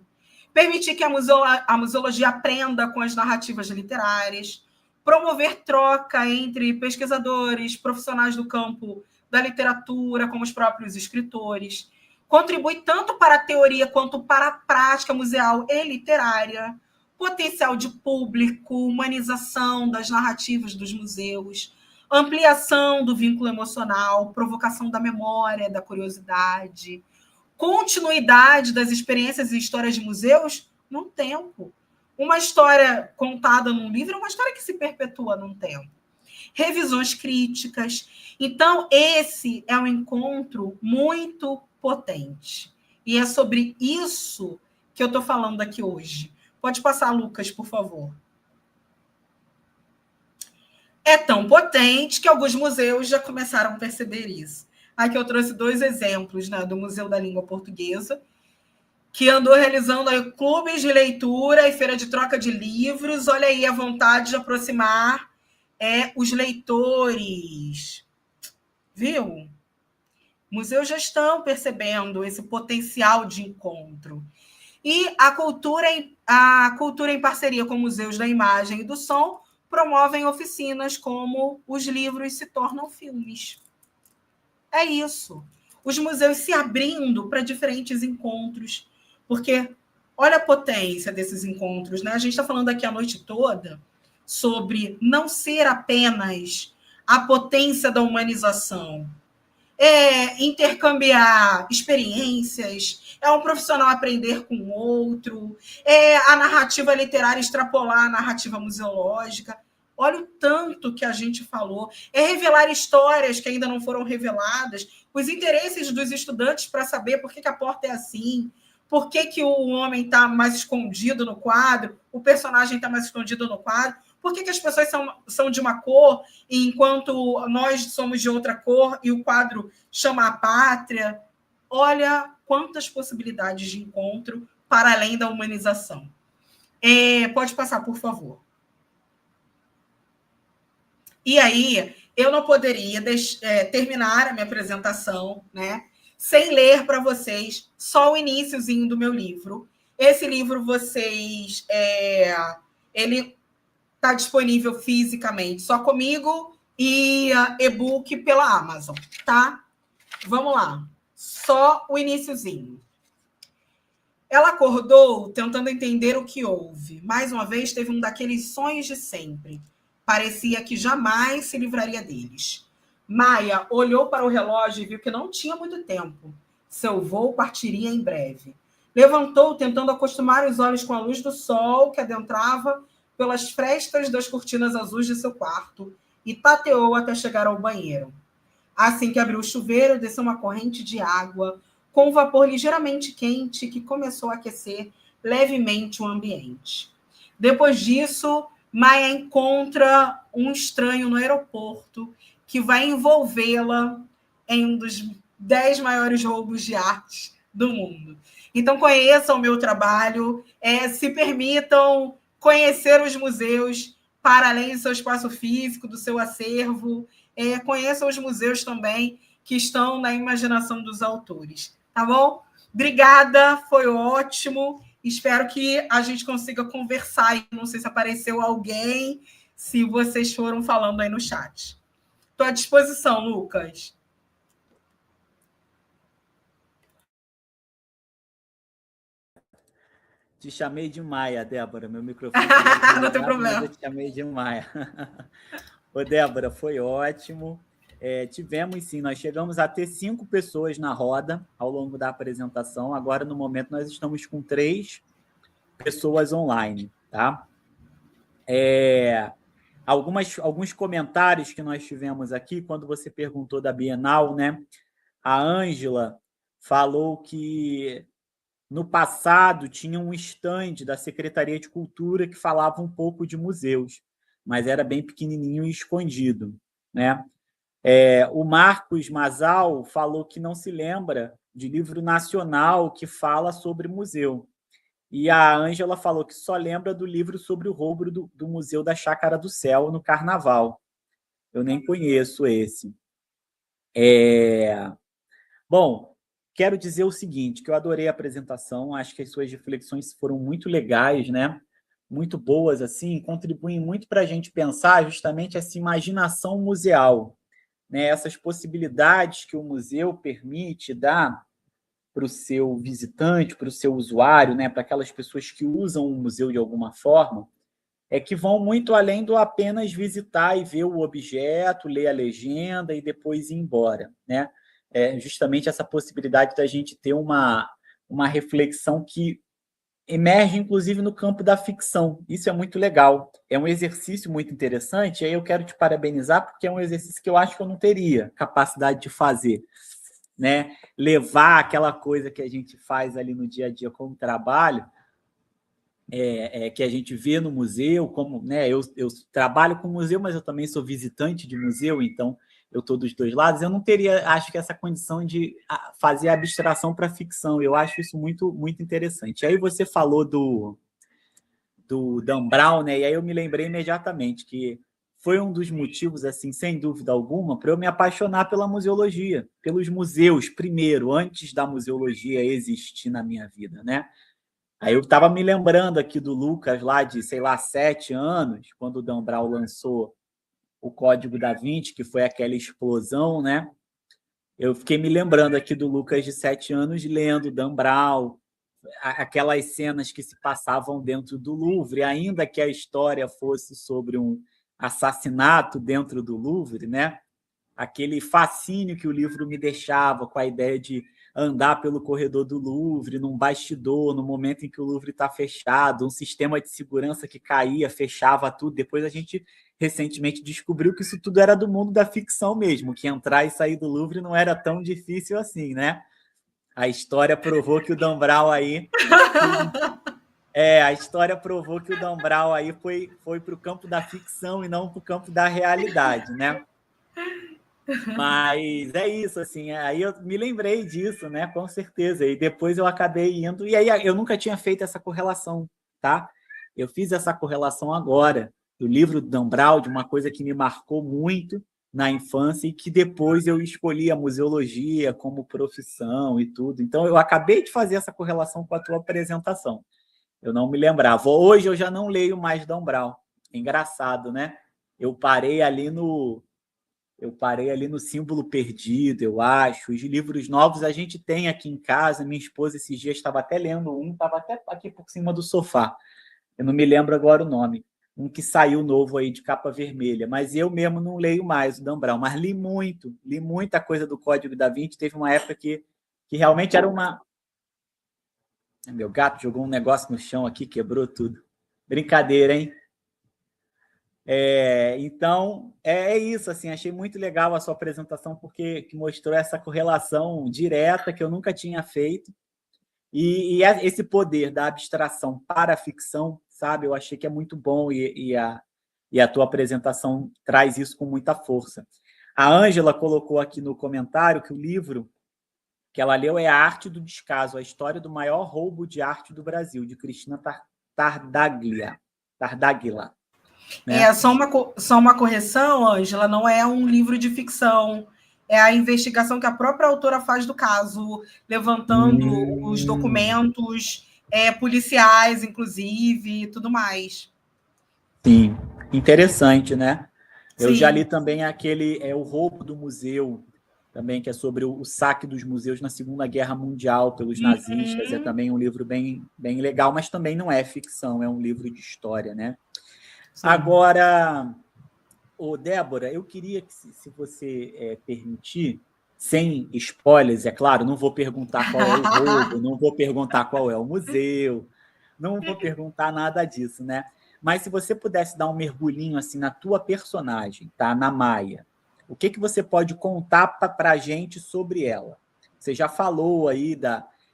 permitir que a museologia aprenda com as narrativas literárias, promover troca entre pesquisadores, profissionais do campo da literatura, como os próprios escritores, contribui tanto para a teoria quanto para a prática museal e literária, potencial de público, humanização das narrativas dos museus, ampliação do vínculo emocional, provocação da memória, da curiosidade, continuidade das experiências e histórias de museus no tempo. Uma história contada num livro é uma história que se perpetua num tempo. Revisões críticas. Então, esse é um encontro muito potente. E é sobre isso que eu estou falando aqui hoje. Pode passar, Lucas, por favor. É tão potente que alguns museus já começaram a perceber isso. Aqui eu trouxe 2 exemplos, né, do Museu da Língua Portuguesa, que andou realizando aí clubes de leitura e feira de troca de livros. Olha aí a vontade de aproximar os leitores. Viu? Museus já estão percebendo esse potencial de encontro. E a cultura em parceria com museus da imagem e do som promovem oficinas como os livros se tornam filmes. É isso. Os museus se abrindo para diferentes encontros, porque olha a potência desses encontros, né? A gente está falando aqui a noite toda sobre não ser apenas a potência da humanização, intercambiar experiências, um profissional aprender com o outro, a narrativa literária extrapolar a narrativa museológica. Olha o tanto que a gente falou. Revelar histórias que ainda não foram reveladas, os interesses dos estudantes para saber por que a porta é assim, por que o homem está mais escondido no quadro, o personagem está mais escondido no quadro, por que as pessoas são de uma cor, enquanto nós somos de outra cor, e o quadro chama a pátria. Olha quantas possibilidades de encontro para além da humanização. Pode passar, por favor. E aí, eu não poderia terminar a minha apresentação, né, sem ler para vocês só o iniciozinho do meu livro. Esse livro, ele está disponível fisicamente só comigo e e-book pela Amazon, tá? Vamos lá. Só o iniciozinho. Ela acordou tentando entender o que houve. Mais uma vez, teve um daqueles sonhos de sempre. Parecia que jamais se livraria deles. Maia olhou para o relógio e viu que não tinha muito tempo. Seu voo partiria em breve. Levantou, tentando acostumar os olhos com a luz do sol que adentrava pelas frestas das cortinas azuis de seu quarto e tateou até chegar ao banheiro. Assim que abriu o chuveiro, desceu uma corrente de água com um vapor ligeiramente quente que começou a aquecer levemente o ambiente. Depois disso, Maia encontra um estranho no aeroporto que vai envolvê-la em um dos 10 maiores roubos de arte do mundo. Então, conheçam o meu trabalho, se permitam conhecer os museus para além do seu espaço físico, do seu acervo. Conheçam os museus também que estão na imaginação dos autores. Tá bom? Obrigada, foi ótimo. Espero que a gente consiga conversar. Não sei se apareceu alguém, se vocês foram falando aí no chat. Estou à disposição, Lucas. Te chamei de Maia, Débora. Meu microfone não tem problema. Eu te chamei de Maia. Ô, Débora, foi ótimo. Tivemos, sim, nós chegamos a ter 5 pessoas na roda ao longo da apresentação. Agora, no momento, nós estamos com 3 pessoas online, tá? Alguns comentários que nós tivemos aqui, quando você perguntou da Bienal, né? A Ângela falou que no passado tinha um stand da Secretaria de Cultura que falava um pouco de museus, mas era bem pequenininho e escondido, né? O Marcos Mazal falou que não se lembra de livro nacional que fala sobre museu. E a Ângela falou que só lembra do livro sobre o roubo do Museu da Chácara do Céu no Carnaval. Eu nem conheço esse. Bom, quero dizer o seguinte, que eu adorei a apresentação, acho que as suas reflexões foram muito legais, né? Muito boas, assim, contribuem muito para a gente pensar justamente essa imaginação museal, né? Essas possibilidades que o museu permite dar o seu visitante, para o seu usuário, né, para aquelas pessoas que usam o museu de alguma forma, é que vão muito além do apenas visitar e ver o objeto, ler a legenda e depois ir embora, né? É justamente essa possibilidade da gente ter uma reflexão que emerge, inclusive, no campo da ficção. Isso é muito legal. É um exercício muito interessante, e aí eu quero te parabenizar, porque é um exercício que eu acho que eu não teria capacidade de fazer, né? Levar aquela coisa que a gente faz ali no dia a dia como trabalho, que a gente vê no museu, como, né, eu trabalho com museu, mas eu também sou visitante de museu, então eu estou dos dois lados. Eu não teria, acho que, essa condição de fazer abstração para a ficção. Eu acho isso muito, muito interessante. Aí você falou do Dan Brown, né? E aí eu me lembrei imediatamente que foi um dos motivos, assim, sem dúvida alguma, para eu me apaixonar pela museologia, pelos museus, primeiro, antes da museologia existir na minha vida, né? Aí eu estava me lembrando aqui do Lucas, lá de, sei lá, 7 anos, quando o Dan Brown lançou o Código da Vinci, que foi aquela explosão, né? Eu fiquei me lembrando aqui do Lucas de 7 anos lendo Dan Brown, aquelas cenas que se passavam dentro do Louvre, ainda que a história fosse sobre um assassinato dentro do Louvre, né? Aquele fascínio que o livro me deixava com a ideia de andar pelo corredor do Louvre, num bastidor, no momento em que o Louvre está fechado, um sistema de segurança que caía, fechava tudo. Depois a gente recentemente descobriu que isso tudo era do mundo da ficção mesmo, que entrar e sair do Louvre não era tão difícil assim, né? A história provou que o Dan Brown aí... a história provou que o Dan Brown aí foi para o campo da ficção e não para o campo da realidade, né? Mas é isso, assim, aí eu me lembrei disso, né, com certeza, e depois eu acabei indo, e aí eu nunca tinha feito essa correlação, tá? Eu fiz essa correlação agora, do livro do Dan Brown, de uma coisa que me marcou muito na infância e que depois eu escolhi a museologia como profissão e tudo. Então, eu acabei de fazer essa correlação com a tua apresentação. Eu não me lembrava. Hoje eu já não leio mais Dan Brown. Engraçado, né? Eu parei ali no Símbolo Perdido, eu acho. Os livros novos a gente tem aqui em casa. Minha esposa esses dias estava até lendo um, estava até aqui por cima do sofá. Eu não me lembro agora o nome. Um que saiu novo aí de capa vermelha, mas eu mesmo não leio mais o Dan Brown, mas li muita coisa do Código da Vinci. Teve uma época que realmente era uma... Meu gato jogou um negócio no chão aqui, quebrou tudo. Brincadeira, hein? Então, é isso, assim, achei muito legal a sua apresentação, porque que mostrou essa correlação direta que eu nunca tinha feito, e esse poder da abstração para a ficção, sabe, eu achei que é muito bom, e a tua apresentação traz isso com muita força. A Ângela colocou aqui no comentário que o livro que ela leu é A Arte do Descaso, a história do maior roubo de arte do Brasil, de Cristina Tartaglia. Né? Só uma correção, Ângela, não é um livro de ficção. É a investigação que a própria autora faz do caso, levantando os documentos policiais, inclusive, e tudo mais. Sim, interessante, né? Eu Sim. já li também aquele O Roubo do Museu, também, que é sobre o saque dos museus na Segunda Guerra Mundial pelos nazistas. É também um livro bem, bem legal, mas também não é ficção, é um livro de história, né? Sim. Agora, Débora, eu queria que, se você permitir, sem spoilers, é claro, não vou perguntar qual é o roubo, não vou perguntar qual é o museu, não vou perguntar nada disso, né? Mas se você pudesse dar um mergulhinho assim na tua personagem, tá? Na Maia, o que você pode contar para a gente sobre ela? Você já falou aí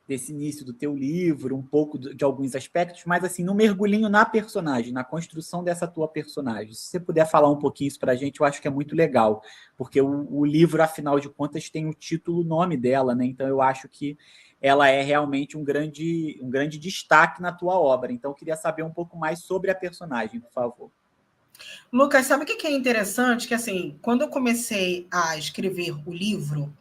desse início do teu livro, um pouco de alguns aspectos, mas assim, no mergulhinho na personagem, na construção dessa tua personagem. Se você puder falar um pouquinho isso para a gente, eu acho que é muito legal, porque o livro, afinal de contas, tem o título, o nome dela, né? Então eu acho que ela é realmente um grande destaque na tua obra. Então eu queria saber um pouco mais sobre a personagem, por favor. Lucas, sabe o que é interessante? Que assim, quando eu comecei a escrever o livro,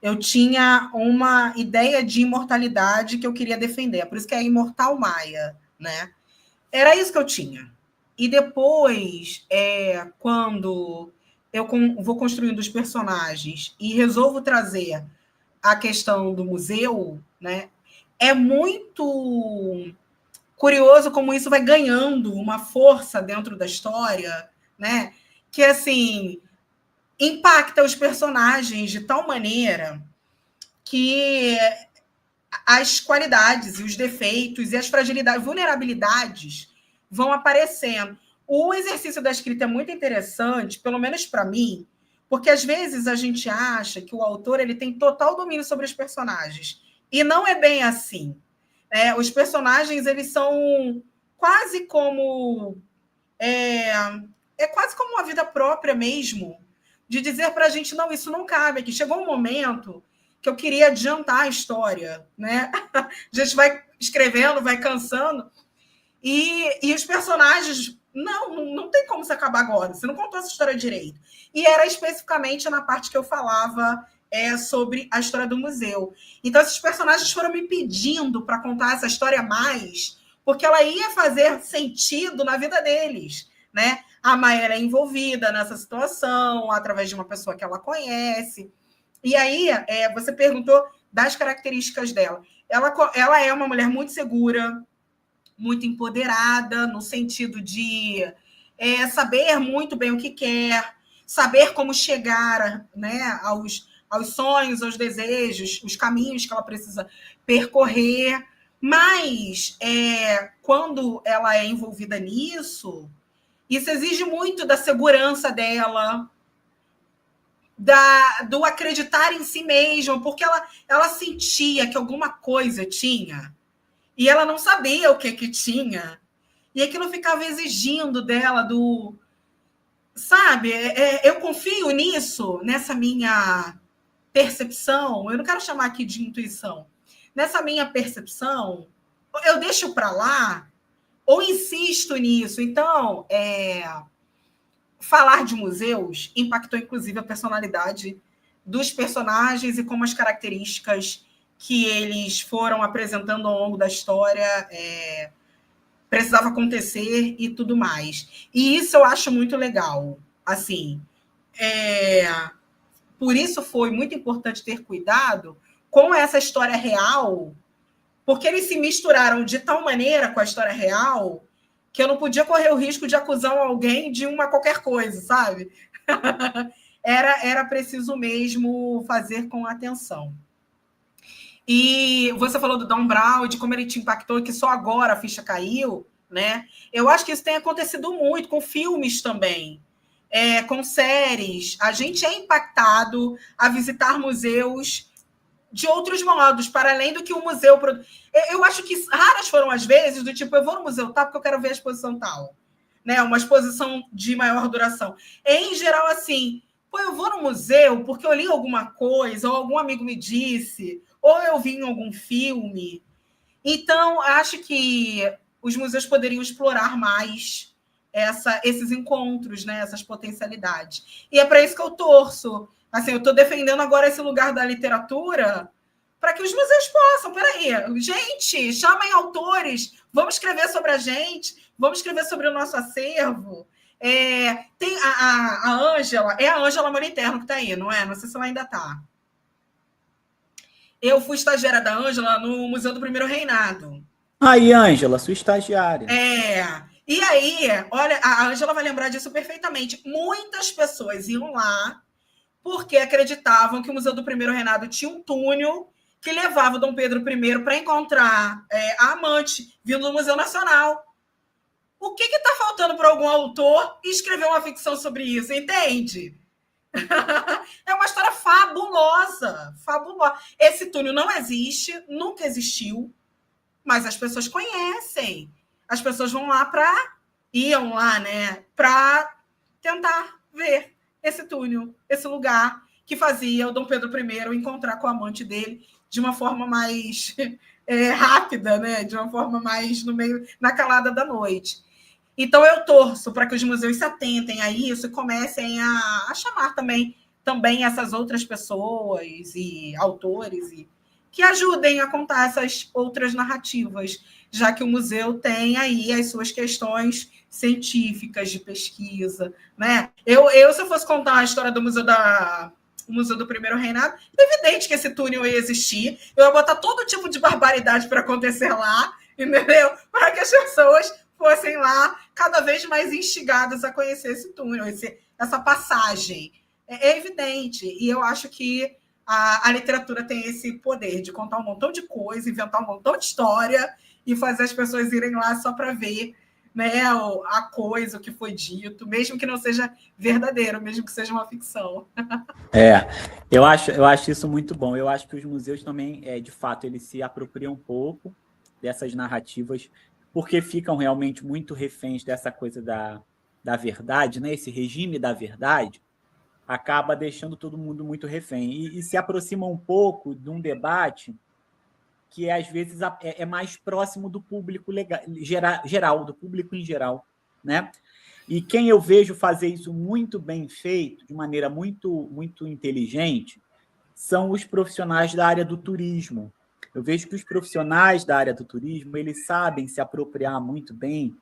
eu tinha uma ideia de imortalidade que eu queria defender. Por isso que é Imortal Maia, né? Era isso que eu tinha. E depois, quando eu vou construindo os personagens e resolvo trazer a questão do museu, né? É muito curioso como isso vai ganhando uma força dentro da história, né? Que, assim, impacta os personagens de tal maneira que as qualidades e os defeitos e as fragilidades, vulnerabilidades vão aparecendo. O exercício da escrita é muito interessante, pelo menos para mim, porque às vezes a gente acha que o autor ele tem total domínio sobre os personagens. E não é bem assim. Os personagens eles são quase como quase como uma vida própria mesmo, de dizer para a gente, não, isso não cabe aqui. Chegou um momento que eu queria adiantar a história, né? A gente vai escrevendo, vai cansando, e os personagens, não tem como se acabar agora, você não contou essa história direito. E era especificamente na parte que eu falava sobre a história do museu. Então, esses personagens foram me pedindo para contar essa história mais, porque ela ia fazer sentido na vida deles, né? A Maia é envolvida nessa situação através de uma pessoa que ela conhece. E aí, você perguntou das características dela. Ela é uma mulher muito segura, muito empoderada, no sentido de saber muito bem o que quer, saber como chegar, né, aos sonhos, aos desejos, os caminhos que ela precisa percorrer. Mas, quando ela é envolvida nisso, isso exige muito da segurança dela, do acreditar em si mesma, porque ela sentia que alguma coisa tinha e ela não sabia o que tinha. E aquilo ficava exigindo dela sabe, eu confio nisso, nessa minha percepção, eu não quero chamar aqui de intuição, nessa minha percepção, eu deixo para lá ou insisto nisso. Então, falar de museus impactou, inclusive, a personalidade dos personagens e como as características que eles foram apresentando ao longo da história precisava acontecer e tudo mais. E isso eu acho muito legal. Assim, por isso foi muito importante ter cuidado com essa história real, porque eles se misturaram de tal maneira com a história real que eu não podia correr o risco de acusar alguém de uma qualquer coisa, sabe? Era preciso mesmo fazer com atenção. E você falou do Dan Brown, de como ele te impactou, que só agora a ficha caiu, né? Eu acho que isso tem acontecido muito com filmes também, com séries. A gente é impactado a visitar museus de outros modos, para além do que o museu... Eu acho que raras foram as vezes do tipo, eu vou no museu tal porque eu quero ver a exposição tal, né? Uma exposição de maior duração. Em geral, assim, eu vou no museu porque eu li alguma coisa, ou algum amigo me disse, ou eu vi em algum filme. Então, acho que os museus poderiam explorar mais esses encontros, né? Essas potencialidades. E é para isso que eu torço. Assim, eu estou defendendo agora esse lugar da literatura para que os museus possam. Peraí, gente, chamem autores, vamos escrever sobre a gente, vamos escrever sobre o nosso acervo. Tem a Ângela, é a Ângela Moliterno que está aí, não é? Não sei se ela ainda está. Eu fui estagiária da Ângela no Museu do Primeiro Reinado. Aí, Ângela, sua estagiária. E aí, olha, a Ângela vai lembrar disso perfeitamente. Muitas pessoas iam lá porque acreditavam que o Museu do Primeiro Reinado tinha um túnel que levava o Dom Pedro I para encontrar a amante vindo do Museu Nacional. O que está faltando para algum autor escrever uma ficção sobre isso, entende? É uma história fabulosa, fabulosa. Esse túnel não existe, nunca existiu, mas as pessoas conhecem. As pessoas iam lá, né, para tentar ver esse túnel, esse lugar que fazia o Dom Pedro I encontrar com o amante dele de uma forma mais rápida, né, de uma forma mais na calada da noite. Então, eu torço para que os museus se atentem a isso e comecem a chamar também essas outras pessoas e autores que ajudem a contar essas outras narrativas, já que o museu tem aí as suas questões científicas de pesquisa, né? Se eu fosse contar a história do Museu o Museu do Primeiro Reinado, é evidente que esse túnel ia existir, eu ia botar todo tipo de barbaridade para acontecer lá, entendeu? Para que as pessoas fossem lá cada vez mais instigadas a conhecer esse túnel, essa passagem. É evidente, e eu acho que a literatura tem esse poder de contar um montão de coisa, inventar um montão de história e fazer as pessoas irem lá só para ver, né, a coisa, o que foi dito, mesmo que não seja verdadeiro, mesmo que seja uma ficção. Eu acho isso muito bom. Eu acho que os museus também, de fato, eles se apropriam um pouco dessas narrativas, porque ficam realmente muito reféns dessa coisa da verdade, né? Esse regime da verdade acaba deixando todo mundo muito refém. E se aproxima um pouco de um debate que, às vezes, é mais próximo do público geral, do público em geral, né? E quem eu vejo fazer isso muito bem feito, de maneira muito, muito inteligente, são os profissionais da área do turismo. Eu vejo que os profissionais da área do turismo, eles sabem se apropriar muito bem,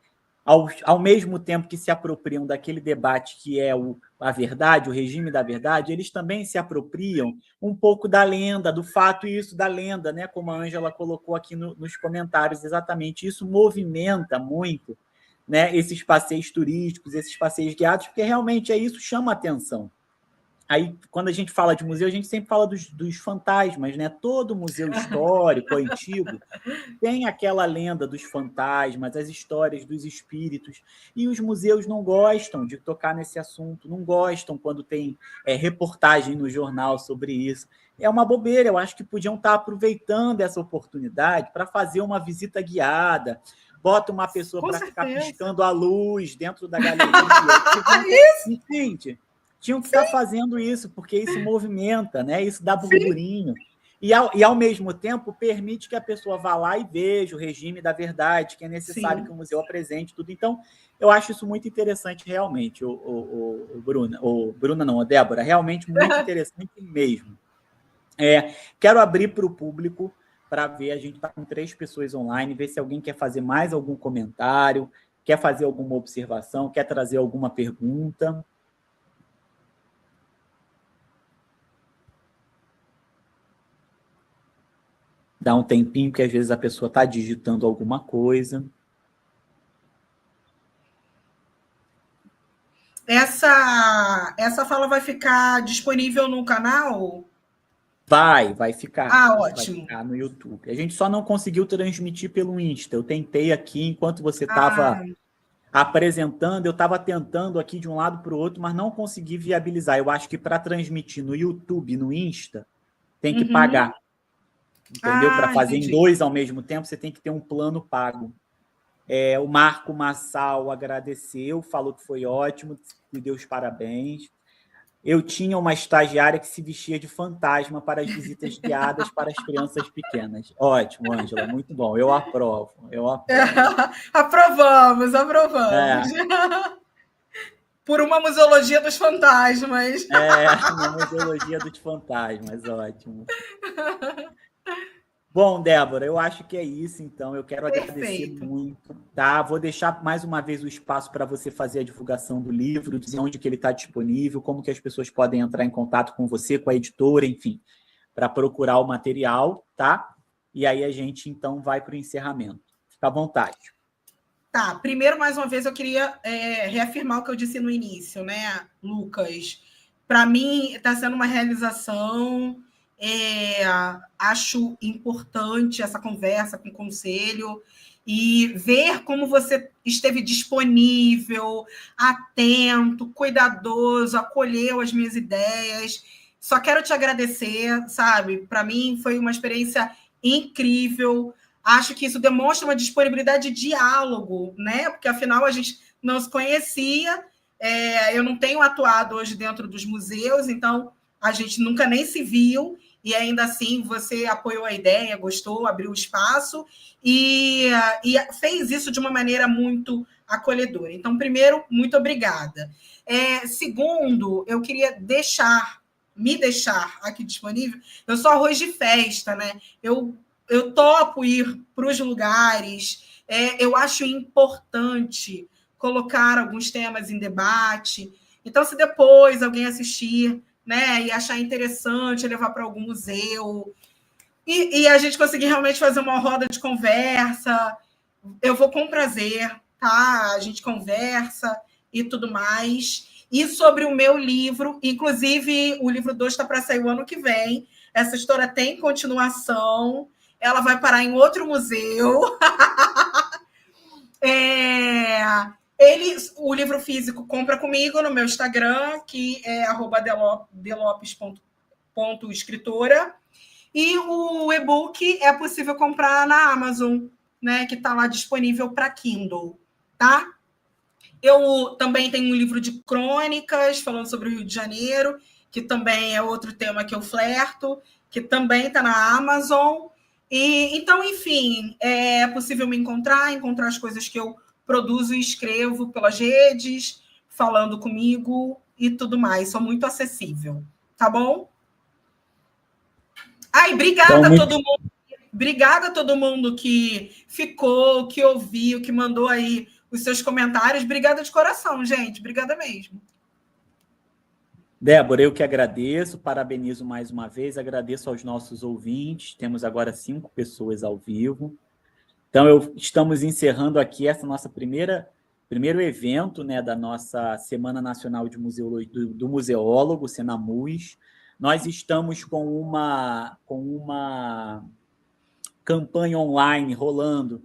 ao mesmo tempo que se apropriam daquele debate que é a verdade, o regime da verdade, eles também se apropriam um pouco da lenda, do fato e isso da lenda, né? Como a Ângela colocou aqui nos comentários, exatamente. Isso movimenta muito, né, esses passeios turísticos, esses passeios guiados, porque realmente isso chama atenção. Aí, quando a gente fala de museu, a gente sempre fala dos fantasmas, né? Todo museu histórico, antigo, tem aquela lenda dos fantasmas, as histórias dos espíritos, e os museus não gostam de tocar nesse assunto, não gostam quando tem reportagem no jornal sobre isso. É uma bobeira, eu acho que podiam estar aproveitando essa oportunidade para fazer uma visita guiada, bota uma pessoa para ficar piscando a luz dentro da galeria. Gente, tinham que estar fazendo isso, porque isso movimenta, né? Isso dá burburinho. E ao mesmo tempo, permite que a pessoa vá lá e veja o regime da verdade, que é necessário que o museu apresente tudo. Então, eu acho isso muito interessante, realmente, Bruna não, Débora, realmente muito interessante mesmo. Quero abrir para o público para ver, a gente está com 3 pessoas online, ver se alguém quer fazer mais algum comentário, quer fazer alguma observação, quer trazer alguma pergunta. Dá um tempinho, porque às vezes a pessoa está digitando alguma coisa. Essa fala vai ficar disponível no canal? Vai ficar. Ótimo. Vai ficar no YouTube. A gente só não conseguiu transmitir pelo Insta. Eu tentei aqui, enquanto você estava apresentando, eu estava tentando aqui de um lado para o outro, mas não consegui viabilizar. Eu acho que para transmitir no YouTube e no Insta, tem que pagar. Entendeu? Para fazer em 2 ao mesmo tempo, você tem que ter um plano pago. O Marco Massal agradeceu, falou que foi ótimo, me deu os parabéns. Eu tinha uma estagiária que se vestia de fantasma para as visitas guiadas para as crianças pequenas. Ótimo, Ângela, muito bom. Eu aprovo. Aprovamos. Por uma museologia dos fantasmas. Uma museologia dos fantasmas, ótimo. Bom, Débora, eu acho que é isso, então. Eu quero agradecer muito. Tá? Vou deixar mais uma vez o espaço para você fazer a divulgação do livro, dizer onde que ele está disponível, como que as pessoas podem entrar em contato com você, com a editora, enfim, para procurar o material, tá? E aí a gente, então, vai para o encerramento. Fica à vontade. Tá, primeiro, mais uma vez, eu queria reafirmar o que eu disse no início, né, Lucas? Para mim, está sendo uma realização. Acho importante essa conversa com o conselho e ver como você esteve disponível, atento, cuidadoso, acolheu as minhas ideias. Só quero te agradecer, sabe? Para mim foi uma experiência incrível. Acho que isso demonstra uma disponibilidade de diálogo, né? Porque afinal a gente não se conhecia. Eu não tenho atuado hoje dentro dos museus, então a gente nunca nem se viu, e ainda assim você apoiou a ideia, gostou, abriu espaço e fez isso de uma maneira muito acolhedora. Então, primeiro, muito obrigada. Segundo, eu queria me deixar aqui disponível. Eu sou arroz de festa, né? Eu topo ir para os lugares. Eu acho importante colocar alguns temas em debate. Então, se depois alguém assistir né, e achar interessante levar para algum museu, e a gente conseguir realmente fazer uma roda de conversa, eu vou com prazer, tá? A gente conversa e tudo mais. E sobre o meu livro, inclusive o livro 2 está para sair o ano que vem. Essa história tem continuação, ela vai parar em outro museu. O livro físico compra comigo no meu Instagram, que é @delopes.escritora. E o e-book é possível comprar na Amazon, né? Que está lá disponível para Kindle, tá? Eu também tenho um livro de crônicas falando sobre o Rio de Janeiro, que também é outro tema que eu flerto, que também está na Amazon. E então, enfim, é possível me encontrar as coisas que eu produzo e escrevo pelas redes, falando comigo e tudo mais. Sou muito acessível, tá bom? Ai, obrigada a todo mundo. Obrigada a todo mundo que ficou, que ouviu, que mandou aí os seus comentários. Obrigada de coração, gente. Obrigada mesmo. Débora, eu que agradeço, parabenizo mais uma vez, agradeço aos nossos ouvintes. Temos agora 5 pessoas ao vivo. Então, estamos encerrando aqui essa nossa primeiro evento, né, da nossa Semana Nacional de Museologia, do Museólogo, Senamus. Nós estamos com uma campanha online rolando,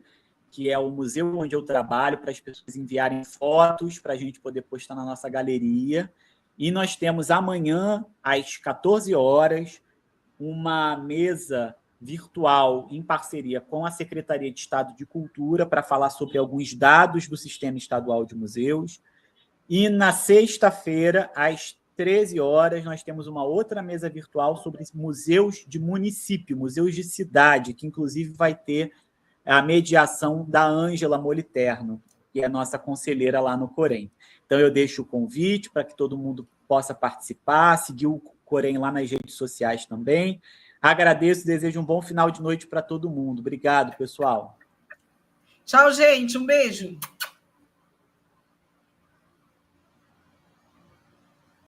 que é o museu onde eu trabalho, para as pessoas enviarem fotos para a gente poder postar na nossa galeria. E nós temos amanhã, às 14 horas, uma mesa virtual em parceria com a Secretaria de Estado de Cultura para falar sobre alguns dados do Sistema Estadual de Museus. E na sexta-feira, às 13 horas, nós temos uma outra mesa virtual sobre museus de município, museus de cidade, que inclusive vai ter a mediação da Ângela Moliterno, que é a nossa conselheira lá no Corém. Então, eu deixo o convite para que todo mundo possa participar, seguir o Corém lá nas redes sociais também. Agradeço, desejo um bom final de noite para todo mundo. Obrigado, pessoal. Tchau, gente. Um beijo.